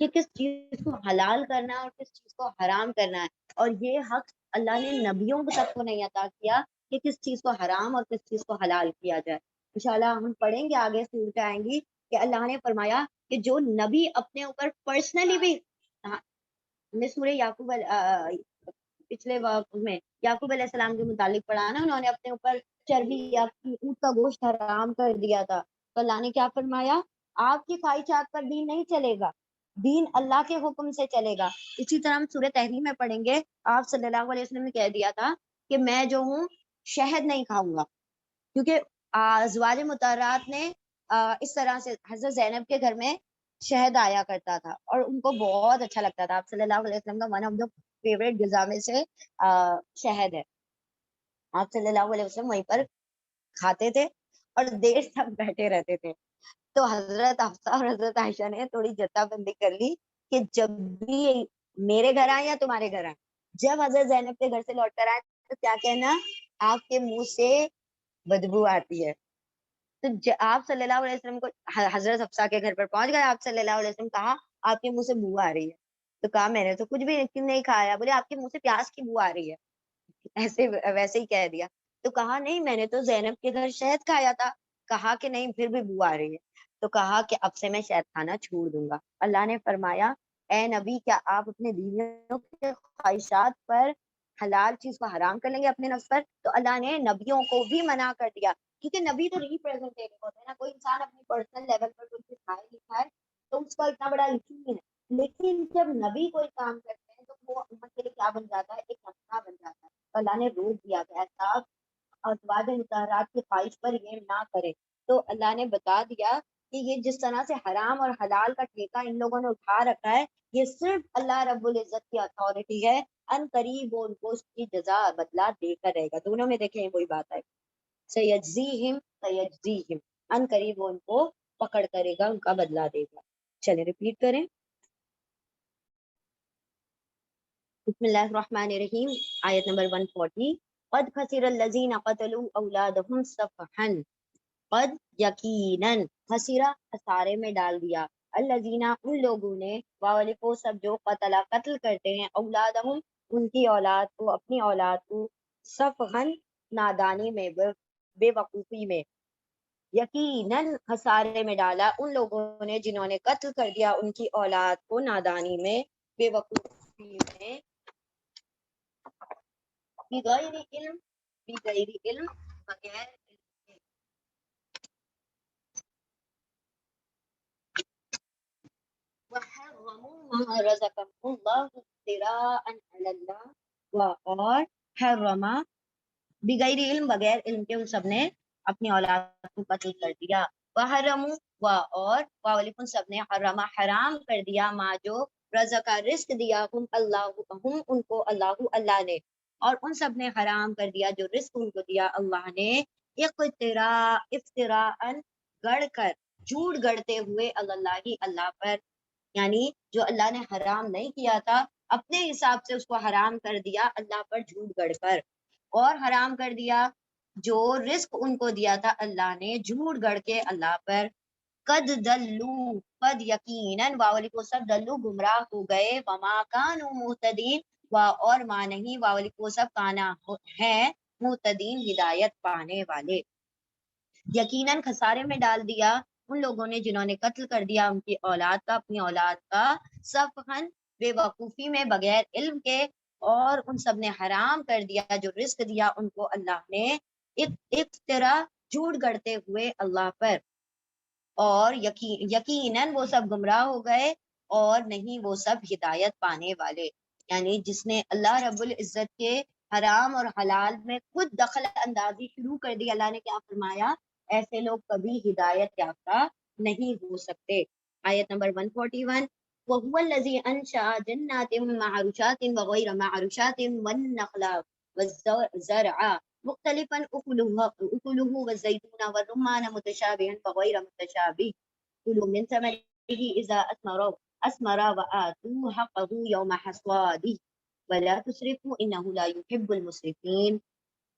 کہ کس چیز کو حلال کرنا ہے اور کس چیز کو حرام کرنا ہے، اور یہ حق اللہ نے نبیوں کو تک کو نہیں عطا کیا کہ کس چیز کو حرام اور کس چیز کو حلال کیا جائے۔ انشاءاللہ ہم پڑھیں گے آگے صورتیں آئیں گی کہ اللہ نے فرمایا کہ جو نبی اپنے اوپر پرسنلی بھی، ہم نے سورہ یعقوب پچھلے وقت میں یعقوب علیہ السلام کے متعلق پڑھا نا، انہوں نے اپنے اوپر چربی یا اونٹ کا گوشت حرام کر دیا تھا، تو اللہ نے کیا فرمایا، آپ کی خواہشات پر دین نہیں چلے گا، دین اللہ کے حکم سے چلے گا۔ اسی طرح ہم سورہ تحریم میں پڑھیں گے، آپ صلی اللہ علیہ وسلم نے کہہ دیا تھا کہ میں جو ہوں شہد نہیں کھاؤں گا، کیونکہ ازواج مطہرات نے اس طرح سے حضرت زینب کے گھر میں شہد آیا کرتا تھا اور ان کو بہت اچھا لگتا تھا۔ آپ صلی اللہ علیہ وسلم کا ون آف دا فیوریٹ غذا میں سے شہد ہے۔ آپ صلی اللہ علیہ وسلم وہیں پر کھاتے تھے اور دیر تک بیٹھے رہتے تھے، تو حضرت حفصہ اور حضرت عائشہ نے تھوڑی جتا بندی کر لی کہ جب بھی میرے گھر آئے یا تمہارے گھر آئے، جب حضرت زینب کے گھر سے لوٹ کر آئے تو کیا کہنا، آپ کے منہ سے بدبو آتی ہے۔ تو آپ صلی اللہ علیہ وسلم کو حضرت حفصہ کے گھر پر پہنچ گئے، آپ صلی اللہ علیہ وسلم کہا آپ کے منہ سے بو آ رہی ہے، تو کہا میں نے تو کچھ بھی نہیں کھایا، بولے آپ کے منہ سے پیاز کی بو آ رہی ہے، ایسے ویسے ہی کہہ دیا، تو کہا نہیں میں نے تو زینب کے گھر شہد کھایا تھا، کہا کہ نہیں پھر بھی بو آ رہی ہے، تو کہا کہ اب سے میں شہد کھانا چھوڑ دوں گا۔ اللہ نے فرمایا اے نبی کیا آپ اپنے بیویوں کے خواہشات پر حلال چیز کو حرام کر لیں گے اپنے نفس پر؟ تو اللہ نے نبیوں کو بھی منع کر دیا، کیونکہ نبی تو ریپرزینٹیٹیو ہوتے ہیں نا، کوئی انسان اپنی پرسنل لیول پر کچھ کھائے نہیں کھائے تو اس کا اتنا بڑا ایشو نہیں ہے، لیکن جب نبی کوئی کام کرتے ہیں تو وہ امت کے لیے کیا بن جاتا ہے، ایک مسئلہ بن جاتا ہے، تو اللہ نے روک دیا کہ ایسا ازواج مطہرات کی خواہش پر یہ نہ کرے، تو اللہ نے بتا دیا کہ یہ جس طرح سے حرام اور حلال کا ٹھیکہ ان لوگوں نے اٹھا رکھا ہے، یہ صرف اللہ رب العزت کی اتھارٹی ہے، ان قریب وہ ان کو اس کی جزا بدلہ دے کر رہے گا۔ دونوں میں دیکھیں وہی بات ہے، سیجزیہم ان قریب وہ ان کو پکڑ کرے گا، ان کا بدلہ دے گا۔ چلیں ریپیٹ کریں، بسم اللہ الرحمن الرحیم، آیت نمبر 140، قد خسر الذین قتلوا اولادہم صفحا، قد یقیناً، خسرہ خسارے میں ڈال دیا، الذین ان لوگوں نے، والکو سب جو، قتل کرتے ہیں، اولادہم ان کی اولاد کو اپنی اولاد کو سفہن نادانی میں بے وقوفی میں یقیناً خسارے میں ڈالا ان لوگوں نے جنہوں نے قتل کر دیا ان کی اولاد کو نادانی میں بے وقوفی میں بغیر علم بغیر وحرموا ما رزقهم الله افتراء على الله اور حرما بغیر علم بغیر علم کے ان سب نے اپنی اولاد کو قتل کر دیا وحرموا اور ان سب نے حرما حرام کر دیا ما جو رزقا رزق دیا ہم اللہ ہم ان کو اللہ نے اور ان سب نے حرام کر دیا جو رزق ان کو دیا اللہ نے افتراء گڑ کر جھوٹ گڑتے ہوئے اللہ پر یعنی جو اللہ نے حرام نہیں کیا تھا اپنے حساب سے اس کو حرام کر دیا اللہ پر جھوٹ گڑ کر اور حرام کر دیا جو رزق ان کو دیا تھا اللہ نے جھوٹ گڑ کے اللہ پر قد دلو قد یقیناً واولی کو سب دلو گمراہ ہو گئے وما کانوا مہتدین اور ما نہیں واولی کو سب کانا ہے مہتدین ہدایت پانے والے یقیناً خسارے میں ڈال دیا ان لوگوں نے جنہوں نے قتل کر دیا ان کی اولاد کا اپنی اولاد کا سفہن بے وقوفی میں بغیر علم کے اور ان سب نے حرام کر دیا جو رزق دیا ان کو اللہ نے افترا جھوٹ گڑتے ہوئے اللہ پر اور یقیناً وہ سب گمراہ ہو گئے اور نہیں وہ سب ہدایت پانے والے یعنی جس نے اللہ رب العزت کے حرام اور حلال میں خود دخل اندازی شروع کر دی اللہ نے کیا فرمایا ایسے لوگ کبھی ہدایت یافتہ نہیں ہو سکتے آیت نمبر 141 وَهُوَ الَّذِي أَنشَأَ جَنَّاتٍ مَعْرُوشَاتٍ وَغَيْرَ مَعْرُوشَاتٍ وَالنَّخْلَ وَالزَّرْعَ مختلفاً أكله والزيتون والرمان متشابها وغير متشابه كلوا من ثمره إذا أثمر وآتوا حقه يوم حصاده ولا تسرفوا إنه لا يحب المسرفين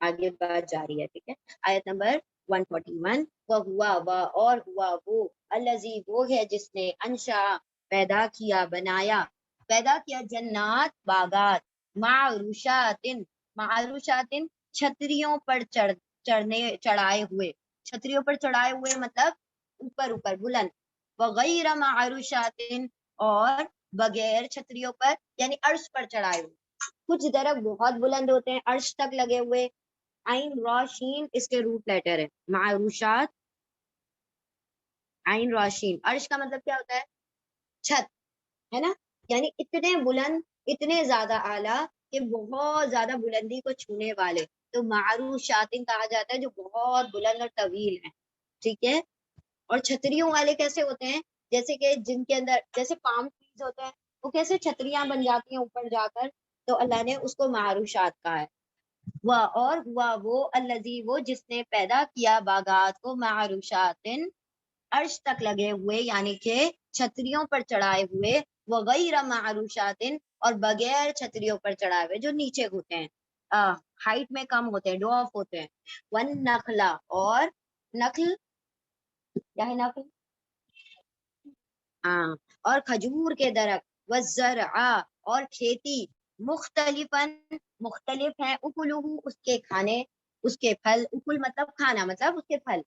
آگے بات جاری ہے ٹھیک ہے آیت نمبر 141 اور ہوا وہ الذی وہ ہے جس نے انشا پیدا کیا جنات باغات معروشات چھتریوں پر چڑھائے ہوئے مطلب اوپر بلند وغیر معروشات اور بغیر چھتریوں پر یعنی عرش پر چڑھائے ہوئے کچھ درخت بہت بلند ہوتے ہیں عرش تک لگے ہوئے عین راشین اس کے روٹ لیٹر ہے معروشات عین راشین عرش کا مطلب کیا ہوتا ہے چھت ہے نا یعنی اتنے بلند اتنے زیادہ اعلیٰ کہ بہت زیادہ بلندی کو چھونے والے تو معروشاتن کہا جاتا ہے جو بہت بلند اور طویل ہیں ٹھیک ہے اور چھتریوں والے کیسے ہوتے ہیں جیسے کہ جن کے اندر جیسے پام ٹریز ہوتے ہیں وہ کیسے چھتریاں بن جاتی ہیں اوپر جا کر تو اللہ نے اس کو معروشات کہا ہے اور ہوا وہ الذی وہ جس نے پیدا کیا باغات کو معروشاتن عرش تک لگے ہوئے یعنی کہ چھتریوں پر چڑھائے ہوئے وغیر معروشاتن اور بغیر چھتریوں پر چڑھائے ہوئے جو نیچے ہوتے ہیں ہائٹ میں کم ہوتے ہیں ڈوف ہوتے ہیں والنخلا اور نخل کیا ہے نخل اور کھجور کے درخت والزرع اور کھیتی مختلف ہیں اکلہ اس کے کھانے اس کے پھل اکل مطلب کھانا مطلب اس کے پھل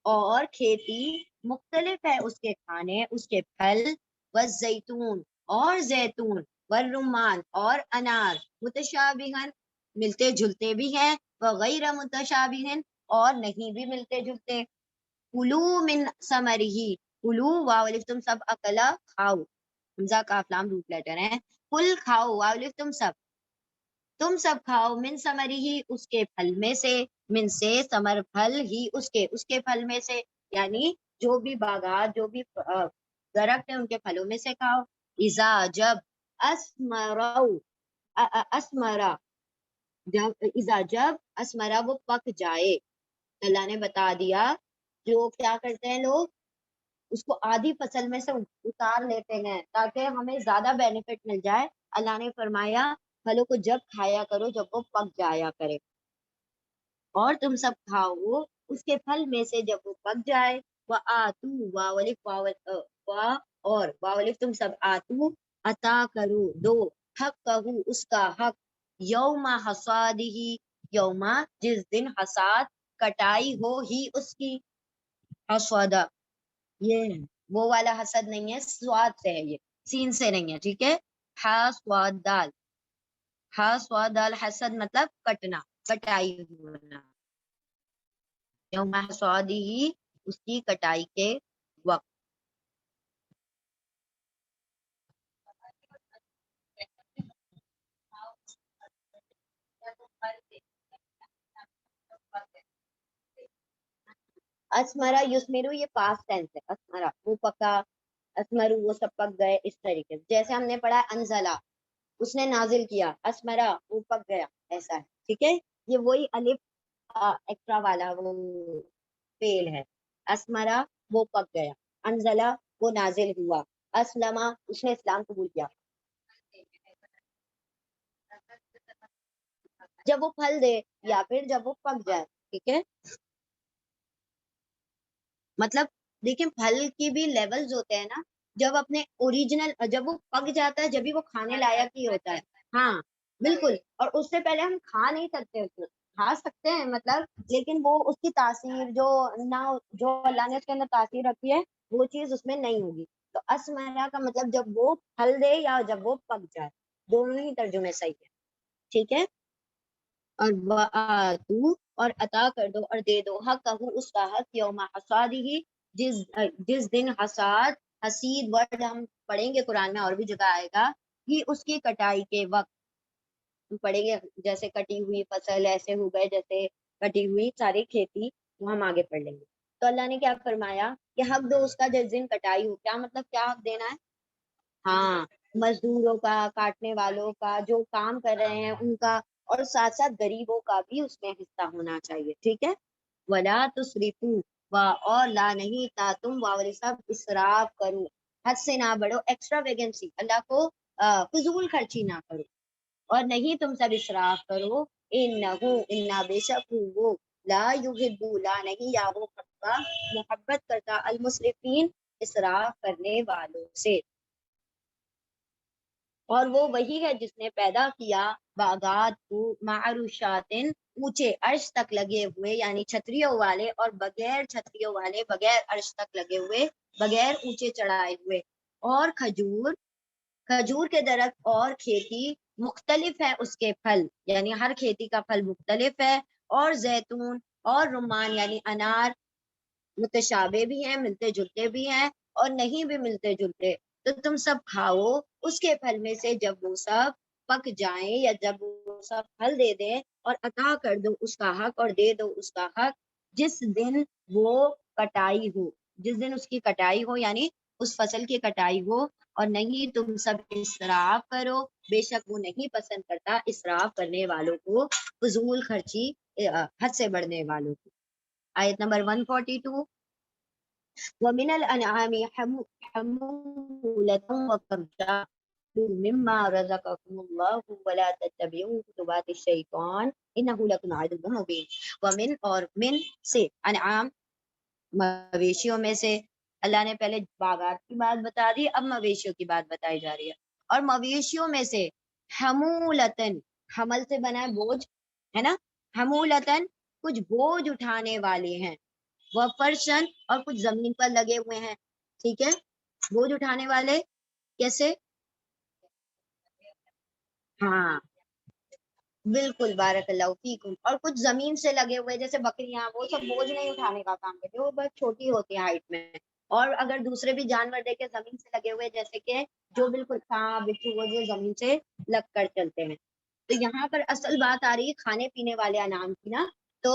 اور کھیتی مختلف ہے اس کے کھانے اس کے پھل والزیتون اور زیتون والرمان اور انار متشابہن ملتے جلتے بھی ہیں وغیر متشابہن اور نہیں بھی ملتے جلتے کلو من ثمرہ کلو واو الف تم سب اکلا کھاؤ حمزہ کاف لام روٹ لیٹر ہیں کل کھاؤ واو الف تم سب کھاؤ من ثمرہ اس کے پھل میں سے من سے ثمر پھل ہی اس کے پھل میں سے یعنی جو بھی باغات جو بھی درخت ہیں ان کے پھلوں میں سے کھاؤ اذا جب اسمرا جب اسمرا وہ پک جائے اللہ نے بتا دیا جو کیا کرتے ہیں لوگ اس کو آدھی فصل میں سے اتار لیتے ہیں تاکہ ہمیں زیادہ بینیفٹ مل جائے اللہ نے فرمایا پھلوں کو جب کھایا کرو جب وہ پک جایا کرے اور تم سب کھاؤ اس کے پھل میں سے جب وہ پک جائے اور واولف تم سب آتو عطا کرو دو حقہ اس کا حق، یوم حصادہ یوم جس دن حصاد کٹائی ہو ہی اس کی، حصادہ یہ وہ والا حسد نہیں ہے، سواد سے ہے، یہ سین سے نہیں ہے، ٹھیک ہے، حصاد دال، حصاد دال حسد مطلب کٹنا، کٹائی ہونا، یوم حصادہ اس کی کٹائی کے وقت۔ اسمرا یسمرو یہ پاسٹ ٹینس ہے، اسمرا وہ پکا، اسمرو وہ سب پک گئے، اس طریقے سے جیسے ہم نے پڑھا انزلہ اس نے نازل کیا، اسمرا وہ پک گیا، ایسا ہے، ٹھیک ہے، یہ وہی الف ایکسٹرا والا وہ فعل ہے، اسمرا وہ پک گیا، انزلہ وہ نازل ہوا، اسلمہ اس نے اسلام قبول کیا، جب وہ پھل دے یا پھر جب وہ پک جائے، ٹھیک ہے، مطلب دیکھیں پھل کی بھی لیولز ہوتے ہیں نا، جب اپنے اوریجنل جب وہ پک جاتا ہے جب بھی وہ کھانے لائق ہی ہوتا ہے، ہاں بالکل، اور اس سے پہلے ہم کھا نہیں سکتے، اس کو کھا سکتے ہیں مطلب، لیکن وہ اس کی تاثیر جو نہ، جو اللہ نے اس کے اندر تاثیر رکھی ہے وہ چیز اس میں نہیں ہوگی، تو اسمرا کا مطلب جب وہ پھل دے یا جب وہ پک جائے، دونوں ہی ترجمے صحیح ہے، ٹھیک ہے، اور وآتو اور عطا کر دو اور دے دو حق اس کا حق یوم حصادہ جس جس دن حصاد، حسید ورڈ ہم پڑھیں گے قرآن میں اور بھی جگہ آئے گا، ہی اس کی کٹائی کے وقت، ہم پڑھیں گے جیسے کٹی ہوئی فصل ایسے ہو گئے، جیسے کٹی ہوئی ساری کھیتی، وہ ہم آگے پڑھ لیں گے، تو اللہ نے کیا فرمایا کہ حق دو اس کا جس دن کٹائی ہو، کیا مطلب کیا حق دینا ہے، ہاں مزدوروں کا، کاٹنے والوں کا، جو کام کر رہے ہیں ان کا، اور ساتھ ساتھ غریبوں کا بھی اس میں حصہ ہونا چاہیے، ٹھیک ہے، ولا تسرفو اور لا نہیں تا تم واوری سب اسراف کرو، حد سے نہ بڑھو، ایکسٹرا ویگنسی اللہ کو فضول خرچی نہ کرو، اور نہیں تم سب اسراف کرو، انہو انا بے شک وہ، لا یحب لا نہیں یا وہ محبت کرتا المسرفین اسراف کرنے والوں سے، اور وہ وہی ہے جس نے پیدا کیا باغات کو معروشات اونچے عرش تک لگے ہوئے، یعنی چھتریوں والے اور بغیر چھتریوں والے، بغیر عرش تک لگے ہوئے، بغیر اونچے چڑھائے ہوئے، اور کھجور، کھجور کے درخت اور کھیتی مختلف ہے اس کے پھل، یعنی ہر کھیتی کا پھل مختلف ہے، اور زیتون اور رمان یعنی انار متشابہ بھی ہیں، ملتے جلتے بھی ہیں، اور نہیں بھی ملتے جلتے، تو تم سب کھاؤ اس کے پھل میں سے جب وہ سب پک جائیں یا جب وہ سب پھل دے دیں، اور عطا کر دو اس کا حق اور دے دو اس کا حق جس دن وہ کٹائی ہو، جس دن اس کی کٹائی ہو، یعنی اس فصل کی کٹائی ہو، اور نہیں تم سب اسراف کرو، بے شک وہ نہیں پسند کرتا اسراف کرنے والوں کو، فضول خرچی حد سے بڑھنے والوں کو۔ آیت نمبر 142، وَمِنَ الْأَنْعَامِ حَمُولَةٌ وَفَرْشًا مِمَّا رَزَقَكُمُ اللَّهُ وَلَا تَتَّبِعُوا خُطُوَاتِ الشَّيْطَانِ إِنَّهُ لَكُمْ عَدُوٌّ مُّبِينٌ، ومن اور من سے، انعام مویشیوں میں سے، اللہ نے پہلے باغات کی بات بتا دی، اب مویشیوں کی بات بتائی جا رہی ہے، اور مویشیوں میں سے حمولتن، حمل سے بنا ہے بوجھ، ہے نا، حمولتن کچھ بوجھ اٹھانے والے ہیں، وہ فرشن اور کچھ زمین پر لگے ہوئے ہیں، ٹھیک ہے، بوجھ اٹھانے والے کیسے، ہاں بالکل، بارک اللہ فیکم، اور کچھ زمین سے لگے ہوئے جیسے بکریاں، وہ سب بوجھ نہیں اٹھانے کا کام کرتے، وہ بس چھوٹی ہوتی ہیں ہائٹ میں، اور اگر دوسرے بھی جانور دیکھے زمین سے لگے ہوئے جیسے کہ جو بالکل سانپ بچھو وہ جو زمین سے لگ کر چلتے ہیں، تو یہاں پر اصل بات آ رہی ہے کھانے پینے والے انعام کی نا، تو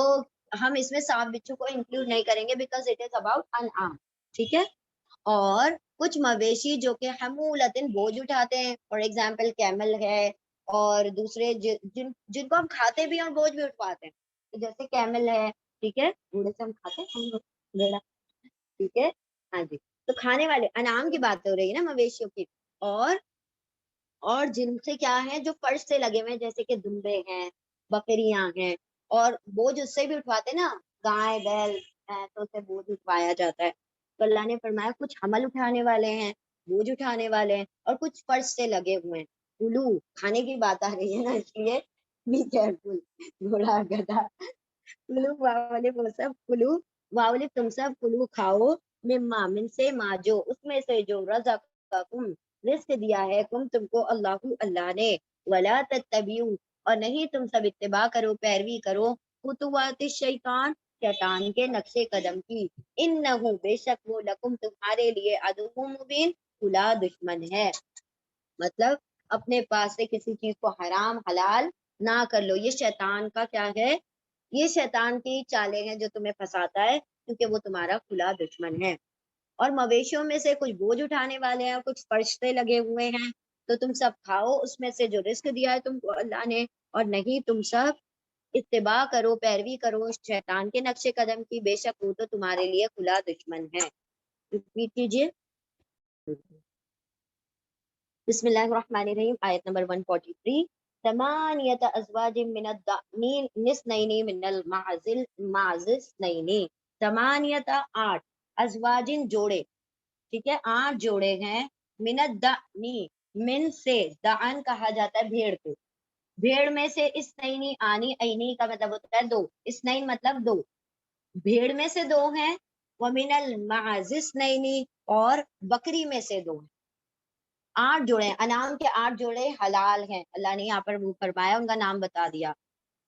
ہم اس میں سانپ بچھو کو انکلوڈ نہیں کریں گے بیکاز اٹ از اباؤٹ انعام، ٹھیک ہے، اور کچھ مویشی جو کہ حمولتن بوجھ اٹھاتے ہیں، فار ایگزامپل کیمل ہے، اور دوسرے جن کو ہم کھاتے بھی ہیں اور بوجھ بھی اٹھواتے ہیں، تو جیسے کیمل ہے، ٹھیک ہے، گھوڑے سے ہم کھاتے ہیں ہم لوگ گھوڑا، ٹھیک ہے، ہاں جی، تو کھانے والے انعام کی بات ہو رہی ہے نا مویشیوں کی، اور جن سے کیا ہے جو فرش سے لگے ہوئے ہیں جیسے کہ دمبے ہیں، بکریاں ہیں، اور بوجھ اس سے بھی اٹھواتے نا، گائے بیل ہے تو اسے بوجھ اٹھوایا جاتا ہے، تو اللہ نے فرمایا کچھ حمل اٹھانے والے ہیں، بوجھ اٹھانے والے ہیں، اور کچھ فرش سے لگے ہوئے ہیں، کلو کھانے کی بات آ رہی ہے نا، اس لیے بی کیئرفل. گھوڑا گدھا. کلو واولف وہ سب، کلو واولف تم سب، کلو کھاؤ، مما من سے، ما جو اس میں سے، جو رزقکم رزق دیا ہے، تم کو اللہ اللہ نے، ولا تتبعوا اور نہیں تم سب اتباع کرو، پیروی کرو، خطوات الشیطان شیطان کے نقش قدم کی، انہو بے شک وہ، لکم تمہارے لیے، عدو مبین کھلا دشمن ہے. مطلب اپنے پاس سے کسی چیز کو حرام حلال نہ کر لو، یہ شیطان کا کیا ہے، یہ شیطان کی چالیں ہیں جو تمہیں پھنساتا ہے، کیونکہ وہ تمہارا کھلا دشمن ہے. اور مویشیوں میں سے کچھ بوجھ اٹھانے والے ہیں، کچھ فرشتے لگے ہوئے ہیں، تو تم سب کھاؤ اس میں سے جو رزق دیا ہے تم کو اللہ نے، اور نہیں تم سب اتباع کرو، پیروی کرو شیطان کے نقش قدم کی، بے شک وہ تو تمہارے لیے کھلا دشمن ہے. ریپیٹ کیجیے. بسم اللہ الرحمن الرحیم. آیت نمبر 143. ثمانیت ازواج من الضأن اثنین من المعز اثنین. ثمانیت 8، ازواجن جوڑے، ٹھیک ہے 8 جوڑے ہیں، من الضأن من سے، دعن کہا جاتا ہے بھیڑ کو، بھیڑ میں سے، اثنین آنی اینی کا مطلب ہوتا ہے دو، اثنین مطلب دو، بھیڑ میں سے دو ہیں، ومن المعز اثنین اور بکری میں سے دو ہیں. 8 جوڑے ہیں، انعام کے 8 جوڑے حلال ہیں، اللہ نے یہاں پر وہ فرمایا، ان کا نام بتا دیا.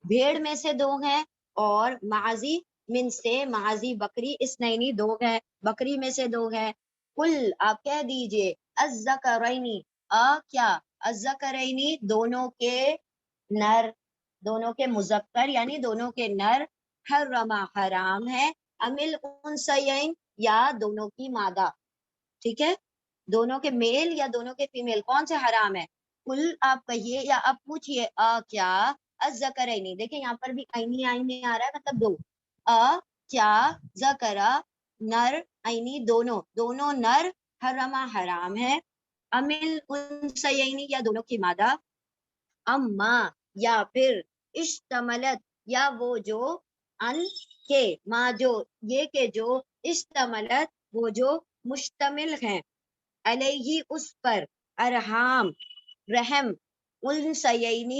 بھیڑ میں سے 2 ہیں، اور معزی من سے، معزی بکری، اثنینی 2 ہے، بکری میں سے 2 ہے. کل آپ کہہ دیجئے، الذکرینی کیا، الذکرینی دونوں کے نر، دونوں کے مذکر یعنی دونوں کے نر، حرم حرام ہے، امل انثیین یا دونوں کی مادہ، ٹھیک ہے دونوں کے میل یا دونوں کے فیمیل، کون سے حرام ہے. کل آپ کہیے یا آپ پوچھئے، کیا، الذکرینی، دیکھیں یہاں پر بھی عینی آ رہا ہے، مطلب 2، کیا، ذکرہ نر، عینی دونوں نر، حرما حرام ہے، امل انثیین یا دونوں کی مادہ، اما یا پھر، اشتملت یا وہ جو، ان کے، ما جو یہ کہ جو، اشتملت وہ جو مشتمل ہیں، علیہ اس پر، ارحام رحم، انثیین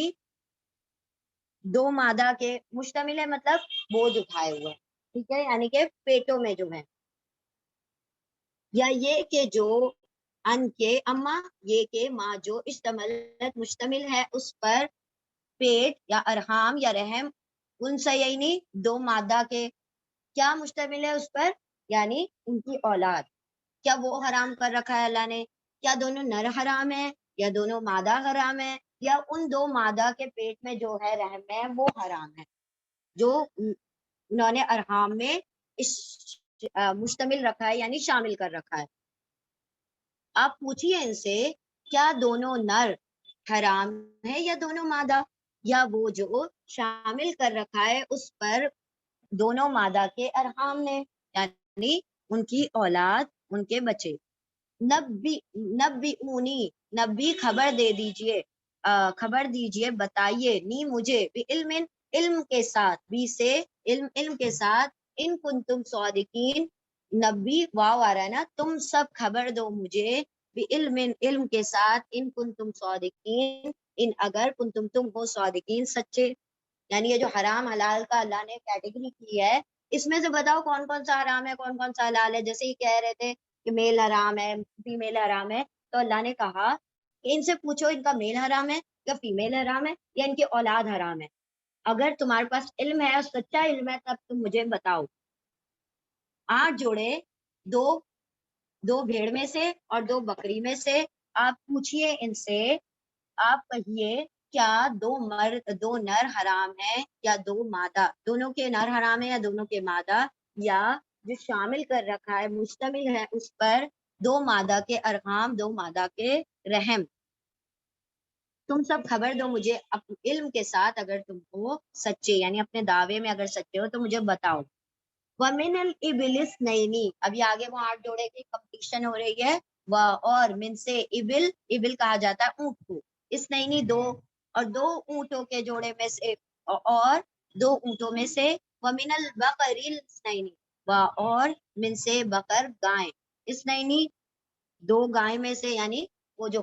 2 مادہ کے، مشتمل ہے مطلب بوجھ اٹھائے ہوئے، ٹھیک ہے یعنی کہ پیٹوں میں جو ہے، یا یہ کہ جو، ان کے، اما یہ کہ، ما جو، اشتملت مشتمل ہے اس پر، پیٹ یا ارحام یا رحم، انثیین 2 مادہ کے، کیا مشتمل ہے اس پر، یعنی ان کی اولاد، کیا وہ حرام کر رکھا ہے اللہ نے، کیا دونوں نر حرام ہے یا دونوں مادہ حرام ہے، یا ان 2 مادہ کے پیٹ میں جو ہے رحم ہے وہ حرام ہے، جو انہوں نے ارحام میں مشتمل رکھا ہے یعنی شامل کر رکھا ہے. آپ پوچھئے ان سے، کیا دونوں نر حرام ہے یا دونوں مادہ، یا وہ جو شامل کر رکھا ہے اس پر دونوں مادہ کے ارحام نے، یعنی ان کی اولاد، ان کے بچے. نبی خبر دے دیجئے، خبر دیجئے، بتائیے، نی مجھے، علم علم کے ساتھ، بھی سے علم کے ساتھ، ان کنتم صادقین، نبی واو آ رہا ہے نا، تم سب خبر دو مجھے، بعلم علم کے ساتھ، ان کنتم صادقین ان اگر کنتم تم ہو صادقین سچے. یعنی یہ جو حرام حلال کا اللہ نے کیٹیگری کی ہے، اس میں سے بتاؤ کون کون سا حرام ہے، کون کون سا حلال ہے. جیسے یہ کہہ رہے تھے کہ میل حرام ہے، فیمیل حرام ہے، تو اللہ نے کہا کہ ان سے پوچھو ان کا میل حرام ہے یا فیمیل حرام ہے یا ان کی اولاد حرام ہے. اگر تمہارے پاس علم ہے اور سچا علم ہے تب تم مجھے بتاؤ. 8 جوڑے، 2 بھیڑ میں سے اور 2 بکری میں سے. آپ پوچھئے ان سے، آپ کہیے، کیا 2 نر حرام ہے یا 2 مادہ، دونوں کے نر حرام ہے یا دونوں کے مادہ، یا جو شامل کر رکھا ہے مشتمل ہے اس پر 2 مادہ کے ارحام، 2 مادہ کے رحم. تم سب خبر دو مجھے اپنے علم کے ساتھ، اگر تم ہو سچے یعنی اپنے دعوے میں اگر سچے ہو تو مجھے بتاؤ. وَمِنَ الْإِبِلِ اثْنَيْنِ، ابھی آگے وہ 8 جوڑے کی کمپٹیشن ہو رہی ہے. اور من سے، ابل کہا جاتا ہے اونٹ کو، اثنینی 2، اور 2 اونٹوں کے جوڑے میں سے، اور 2 اونٹوں میں سے. وَمِنَ الْبَقَرِ اثْنَيْنِ، اور من سے بقر گائے، اثنینی 2 گائے میں سے، یعنی وہ جو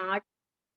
8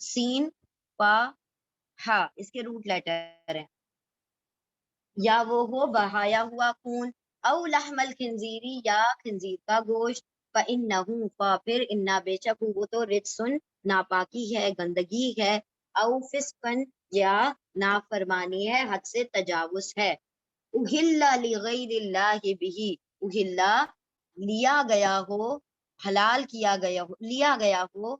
سین پا ہا اس کے روٹ لیٹر ہیں، یا وہ ہو بہایا ہوا خون، او لحم الخنزیری یا خنزیر کا گوشت، فإنہ پھر انا بے شک وہ تو رجسن ناپاکی ہے، گندگی ہے، او فسقن یا نافرمانی ہے، حد سے تجاوز ہے، اہل لغیر اللہ بھی اہل لیا گیا ہو، حلال کیا گیا ہو، لیا گیا ہو،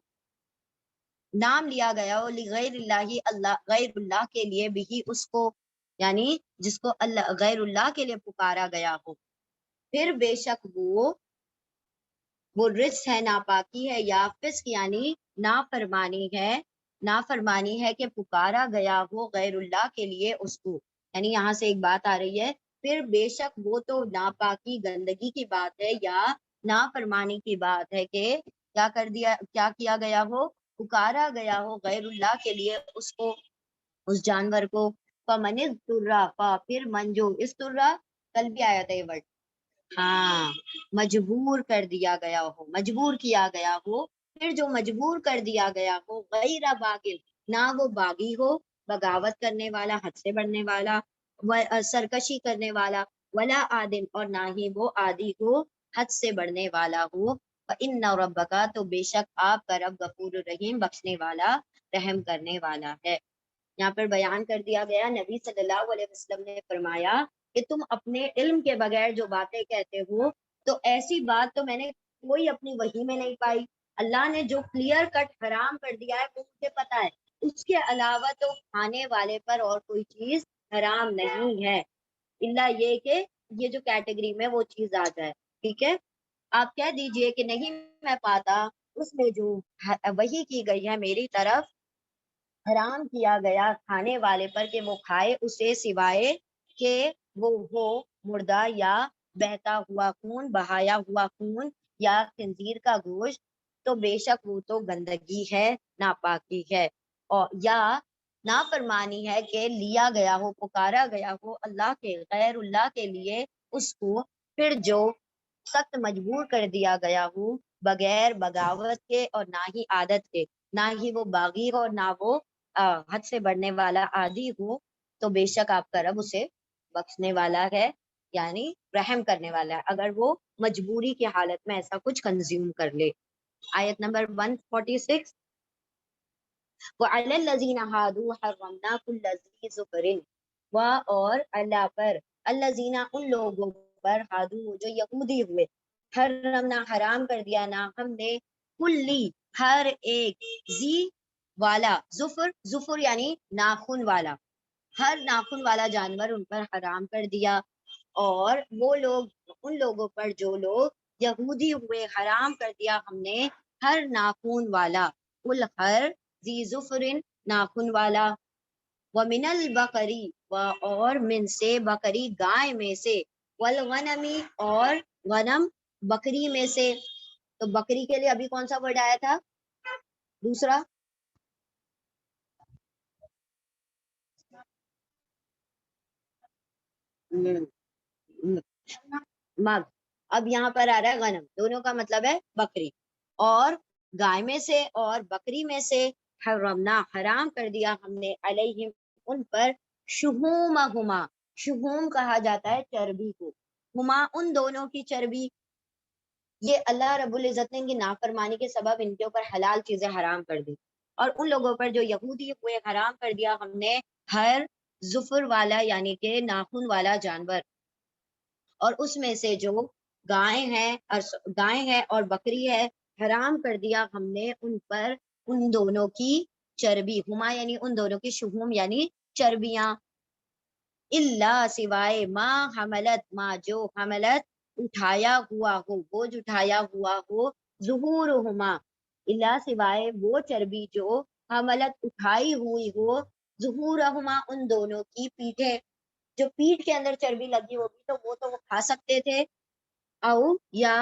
نام لیا گیا ہو، لغیر اللہ اللہ غیر اللہ کے لیے بھی اس کو، یعنی جس کو اللہ غیر اللہ کے لیے پکارا گیا ہو، پھر بے شک وہ رجس ہے، ناپاکی ہے، یا فسق یعنی نافرمانی ہے کہ پکارا گیا ہو غیر اللہ کے لیے اس کو، یعنی یہاں سے ایک بات آ رہی ہے، پھر بے شک وہ تو ناپاکی گندگی کی بات ہے یا نافرمانی کی بات ہے کہ کیا کیا گیا ہو، پکارا گیا ہو غیر اللہ کے لیے اس کو، اس جانور کو، فمن اضطر پھر من جو استرا، کل بھی آیا تھا یہ ورڈ، ہاں مجبور کر دیا گیا ہو، مجبور کیا گیا ہو، پھر جو مجبور کر دیا گیا ہو، غیر باغل نہ وہ باغی ہو، بغاوت کرنے والا، حد سے بڑھنے والا، سرکشی کرنے والا، ولا عادل اور نہ ہی وہ عادی ہو، حد سے بڑھنے والا ہو، فإن ربک تو بے شک آپ کا رب غفور الرحیم بخشنے والا رحم کرنے والا ہے۔ یہاں پر بیان کر دیا گیا، نبی صلی اللہ علیہ وسلم نے فرمایا کہ تم اپنے علم کے بغیر جو باتیں کہتے ہو، تو ایسی بات تو میں نے کوئی اپنی وحی میں نہیں پائی، اللہ نے جو کلیئر کٹ حرام کر دیا ہے وہ مجھے پتا ہے، اس کے علاوہ تو کھانے والے پر اور کوئی چیز حرام نہیں ہے، اللہ یہ کہ یہ جو کیٹیگری میں وہ چیز آ جائے، ٹھیک ہے، آپ کہہ دیجئے کہ نہیں میں پاتا، اس میں جو وحی کی گئی ہے میری طرف، حرام کیا گیا کھانے والے پر کہ وہ کھائے اسے، سوائے کہ وہ ہو مردہ یا بہتا ہوا خون، بہایا ہوا خون یا خنزیر کا گوشت، تو بے شک وہ تو گندگی ہے، ناپاکی ہے، اور یا نافرمانی ہے کہ لیا گیا ہو، پکارا گیا ہو اللہ کے غیر اللہ کے لیے اس کو، پھر جو سخت مجبور کر دیا گیا ہو بغیر بغاوت کے اور نہ ہی عادت کے، نہ ہی وہ باغی ہو اور نہ وہ حد سے بڑھنے والا عادی ہو، تو بے شک آپ کا رب اسے بخشنے والا ہے، یعنی رحم کرنے والا ہے، اگر وہ مجبوری کی حالت میں ایسا کچھ کنزیوم کر لے۔ آیت نمبر 146، وَعَلَى الَّذِينَ هَادُوا حَرَّمْنَا كُلَّ ذِي ظُفْرٍ، اور اللہ پر، الذین ان لوگوں پر، ہادو جو یہودی ہوئے، حرمنا حرام کر دیا نا ہم نے، کلی ہر ایک، زی والا، ظفر ظفر یعنی ناخن والا، ہر ناخن والا جانور ان پر حرام کر دیا، اور وہ لوگ ان لوگوں پر جو لوگ یہودی ہوئے، حرام کر دیا ہم نے ہر ناخن والا، کل ہر ذی ظفر ناخن والا، ومن البقری اور من سے بکری گائے میں سے، والغنمی اور غنم بکری میں سے، تو بکری کے لیے ابھی کون سا ورڈ آیا تھا، دوسرا، مگ، اب یہاں پر آ رہا ہے غنم، دونوں کا مطلب ہے بکری، اور گائے میں سے اور بکری میں سے، حرمنا حرام کر دیا ہم نے، علیہم ان پر، شہومہما شہوم کہا جاتا ہے چربی کو، ہما ان دونوں کی چربی، یہ اللہ رب العزت نے ان کی نافرمانی کے سبب ان کے اوپر حلال چیزیں حرام کر دی، اور ان لوگوں پر جو یہودی ہوئے حرام کر دیا ہم نے ہر ظفر والا یعنی کہ ناخن والا جانور، اور اس میں سے جو گائے ہیں اور بکری ہے، حرام کر دیا ہم نے ان پر ان دونوں کی چربی، ہما یعنی ان دونوں کی، شہوم یعنی چربیاں، اللہ سوائے ما حملت ما جو حملت اٹھایا ہوا ہو، بوجھ اٹھایا ہوا ہو، ظہورہما اللہ سوائے وہ چربی جو حملت اٹھائی ہوئی ہو، ظہورہما ان دونوں کی پیٹھیں، جو پیٹھ کے اندر چربی لگی ہوگی تو وہ کھا سکتے تھے، او یا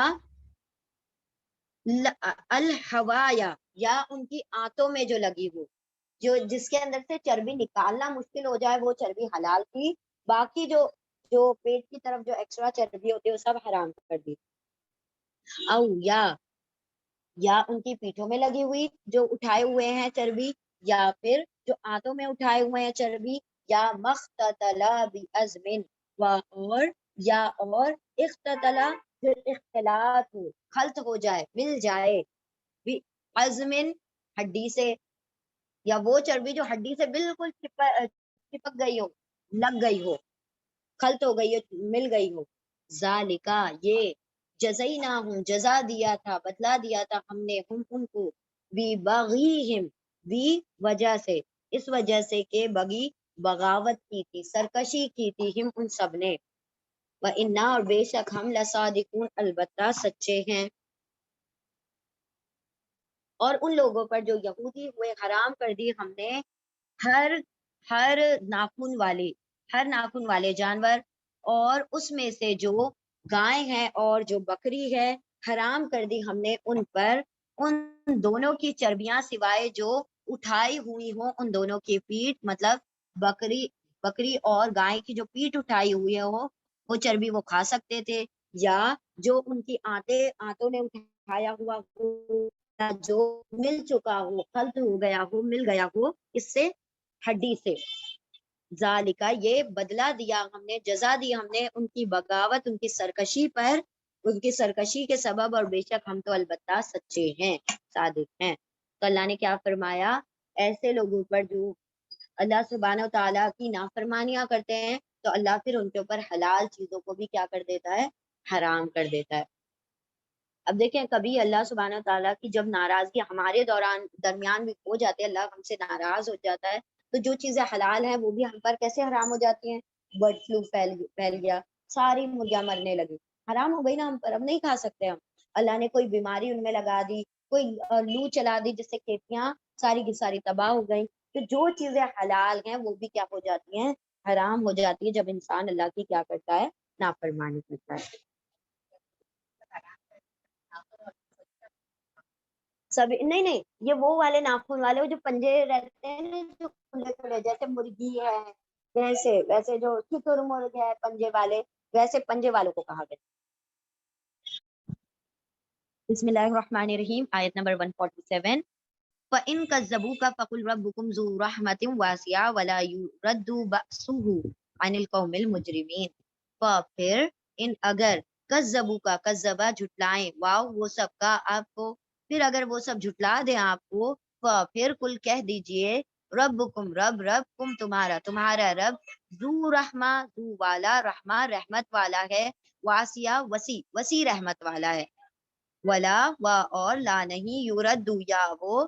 الحوایا یا ان کی آنتوں میں جو لگی ہو، جو جس کے اندر سے چربی نکالنا مشکل ہو جائے وہ چربی حلال تھی، باقی جو پیٹ کی طرف جو ایکسٹرا چربی ہوتی ہے وہ سب حرام کر دی، او یا ان کی پیٹھوں میں لگی ہوئی جو اٹھائے ہوئے ہیں چربی، یا پھر جو آنتوں میں اٹھائے ہوئے ہیں چربی، یا مختتلا بعزم، اور یا اور اختتلا پھر اختلاط ہو، خلط ہو جائے، مل جائے، بعزم ہڈی سے، یا وہ چربی جو ہڈی سے بالکل چپک گئی ہو، لگ گئی ہو، خلط ہو گئی ہو، مل گئی ہو، ذالکا یہ، جزینا ہوں جزا دیا تھا، بدلا دیا تھا ہم نے ہم ان کو، بی بغیہم بھی وجہ سے، اس وجہ سے کہ بغی بغاوت کی تھی، سرکشی کی تھی، ہم ان سب نے، وَإِنَّا اور بے شک ہم لصادقون البتہ سچے ہیں۔ اور ان لوگوں پر جو یہودی ہوئے حرام کر دی ہم نے ہر ہر ناخن والے جانور، اور اس میں سے جو گائے ہیں اور جو بکری ہے حرام کر دی ہم نے ان پر ان دونوں کی چربیاں سوائے جو اٹھائی ہوئی ہوں، ان دونوں کی پیٹھ، مطلب بکری اور گائے کی جو پیٹھ اٹھائی ہوئی ہے وہ چربی وہ کھا سکتے تھے، یا جو ان کی آنتوں نے اٹھایا ہوا ہو، جو مل چکا ہو، خلط ہو گیا ہو، مل گیا ہو اس سے، ہڈی سے، ذالکا یہ بدلہ دیا ہم نے، جزا دی ہم نے ان کی بغاوت، ان کی سرکشی پر، ان کی سرکشی کے سبب، اور بے شک ہم تو البتہ سچے ہیں، صادق ہیں۔ تو اللہ نے کیا فرمایا، ایسے لوگوں پر جو اللہ سبحانہ و تعالیٰ کی نافرمانیاں کرتے ہیں تو اللہ پھر ان کے اوپر حلال چیزوں کو بھی کیا کر دیتا ہے، حرام کر دیتا ہے۔ اب دیکھیں کبھی اللہ سبحانہ تعالیٰ کی جب ناراضگی ہمارے درمیان بھی ہو جاتی ہے، اللہ ہم سے ناراض ہو جاتا ہے، تو جو چیزیں حلال ہیں وہ بھی ہم پر کیسے حرام ہو جاتی ہیں، برڈ فلو پھیل گیا، ساری مرغیاں مرنے لگی، حرام ہو گئی نا ہم پر، اب نہیں کھا سکتے ہم۔ اللہ نے کوئی بیماری ان میں لگا دی، کوئی لو چلا دی جس سے کھیتیاں ساری کی ساری تباہ ہو گئی، تو جو چیزیں حلال ہیں وہ بھی کیا ہو جاتی ہیں، حرام ہو جاتی ہے جب انسان اللہ کی کیا کرتا ہے، نافرمانی کرتا ہے۔ سب نہیں، یہ وہ والے ناخن والے جو پنجے رہتے ہیں نا، جو کھلے کھلے، جیسے مرغی ہے، ویسے جو شتر مرغ ہے پنجے والے، ویسے پنجے والوں کو کہا گیا۔ بسم اللہ الرحمن الرحیم، آیت نمبر 147، فَإِن كَذَّبُوكَ فَقُلْ رَبُّكُمْ ذُو رَحْمَةٍ وَاسِعَةٍ وَلَا يُرَدُّ بَأْسُهُ عَنِ الْقَوْمِ الْمُجْرِمِينَ، پھر ان اگر کذبوکا، کذبا جھٹلائیں، واو وہ سب کا آپ کو، پھر اگر وہ سب جھٹلا دیں آپ کو، پھر کل کہہ دیجئے ربکم رب کم تمہارا رب، ذو رحمہ، ذو والا، رحمہ رحمت والا ہے، واسیہ وسیع رحمت والا ہے، ولا و اور لا نہیں، یورد یا وہ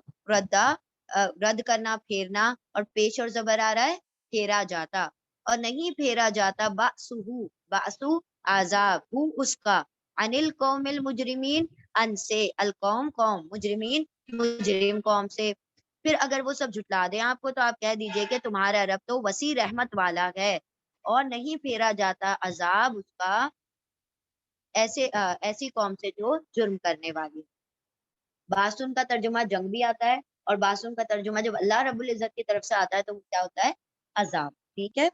رد کرنا، پھیرنا، اور پیش اور زبر آ رہا ہے پھیرا جاتا، اور نہیں پھیرا جاتا، باسو عذاب ہو اس کا، عن القوم المجرمین، ان سے، القوم قوم، مجرمین مجرم قوم سے، پھر اگر وہ سب جھٹلا دیں آپ کو تو آپ کہہ دیجئے کہ تمہارا رب تو وسیع رحمت والا ہے، اور نہیں پھیرا جاتا عذاب اس کا ایسی قوم سے جو جرم کرنے والی۔ باسن کا ترجمہ جنگ بھی آتا ہے، اور باسن کا ترجمہ جب اللہ رب العزت کی طرف سے آتا ہے تو وہ کیا ہوتا ہے، عذاب، ٹھیک ہے۔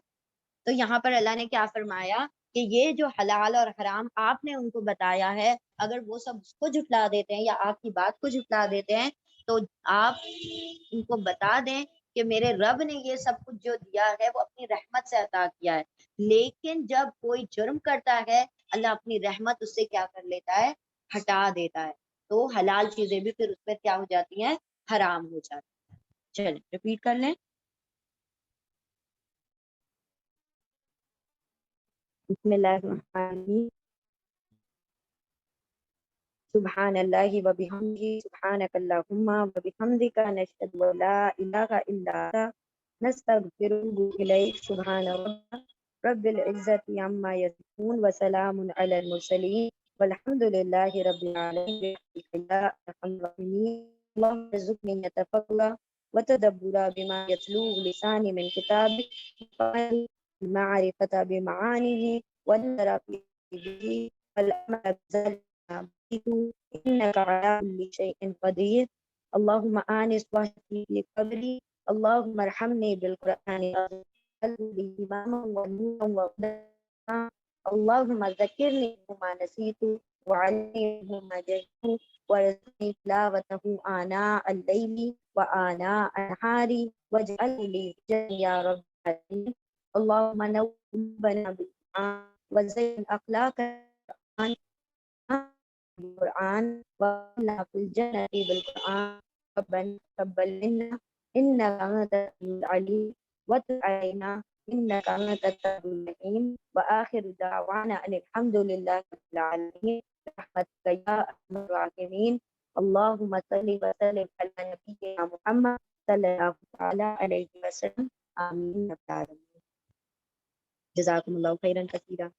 تو یہاں پر اللہ نے کیا فرمایا کہ یہ جو حلال اور حرام آپ نے ان کو بتایا ہے، اگر وہ سب اس کو جھٹلا دیتے ہیں یا آپ کی بات کو جھٹلا دیتے ہیں تو آپ ان کو بتا دیں کہ میرے رب نے یہ سب کچھ جو دیا ہے وہ اپنی رحمت سے عطا کیا ہے، لیکن جب کوئی جرم کرتا ہے اللہ اپنی رحمت اس سے کیا کر لیتا ہے، ہٹا دیتا ہے، تو حلال چیزیں بھی پھر اس پہ کیا ہو جاتی ہیں، حرام ہو جاتی ہیں۔ چلیں ریپیٹ کر لیں، بسم اللہ الرحمن الرحیم، سبحان اللہ و بحمدہ، سبحانک اللہم و بحمدک، نشہد ان لا الہ الا انت، نستغفرک الیک، سبحان رب العزت عما یصفون، وسلام علی المرسلین، والحمد للہ رب العالمین، برحمتک یا ارحم الراحمین، اللہم ارزقنی التفکر وتدبر بما یتلوہ لسانی من کتابک، معرفت بمعانیہ، والنظر فیہ، والعمل بذلک، إنك على كل شيء قدير، اللهم آنس وحدي في قبري، اللهم ارحمني بالقرآن العظيم إماما ونورا وهدى، اللهم ذكرني بما نسيت وعلمني ما جهلت، وارزقني تلاوته آناء الليل وآناء النهار واجعله لي حجة يا رب العالمين. اللهم نور قلوبنا بالقرآن وزين أخلاقنا بالقرآن وقنا في الجنة بالقرآن. ربنا تقبل منا إنك أنت السميع العليم وتب علينا إنك أنت التواب الرحيم. وآخر دعوانا أن الحمد لله رب العالمين برحمتك يا أرحم الراحمين. اللهم صل وسلم على نبينا محمد صلى الله تعالى عليه وسلم. آمين يا رب العالمين. جزاكم الله خيرا كثيرا.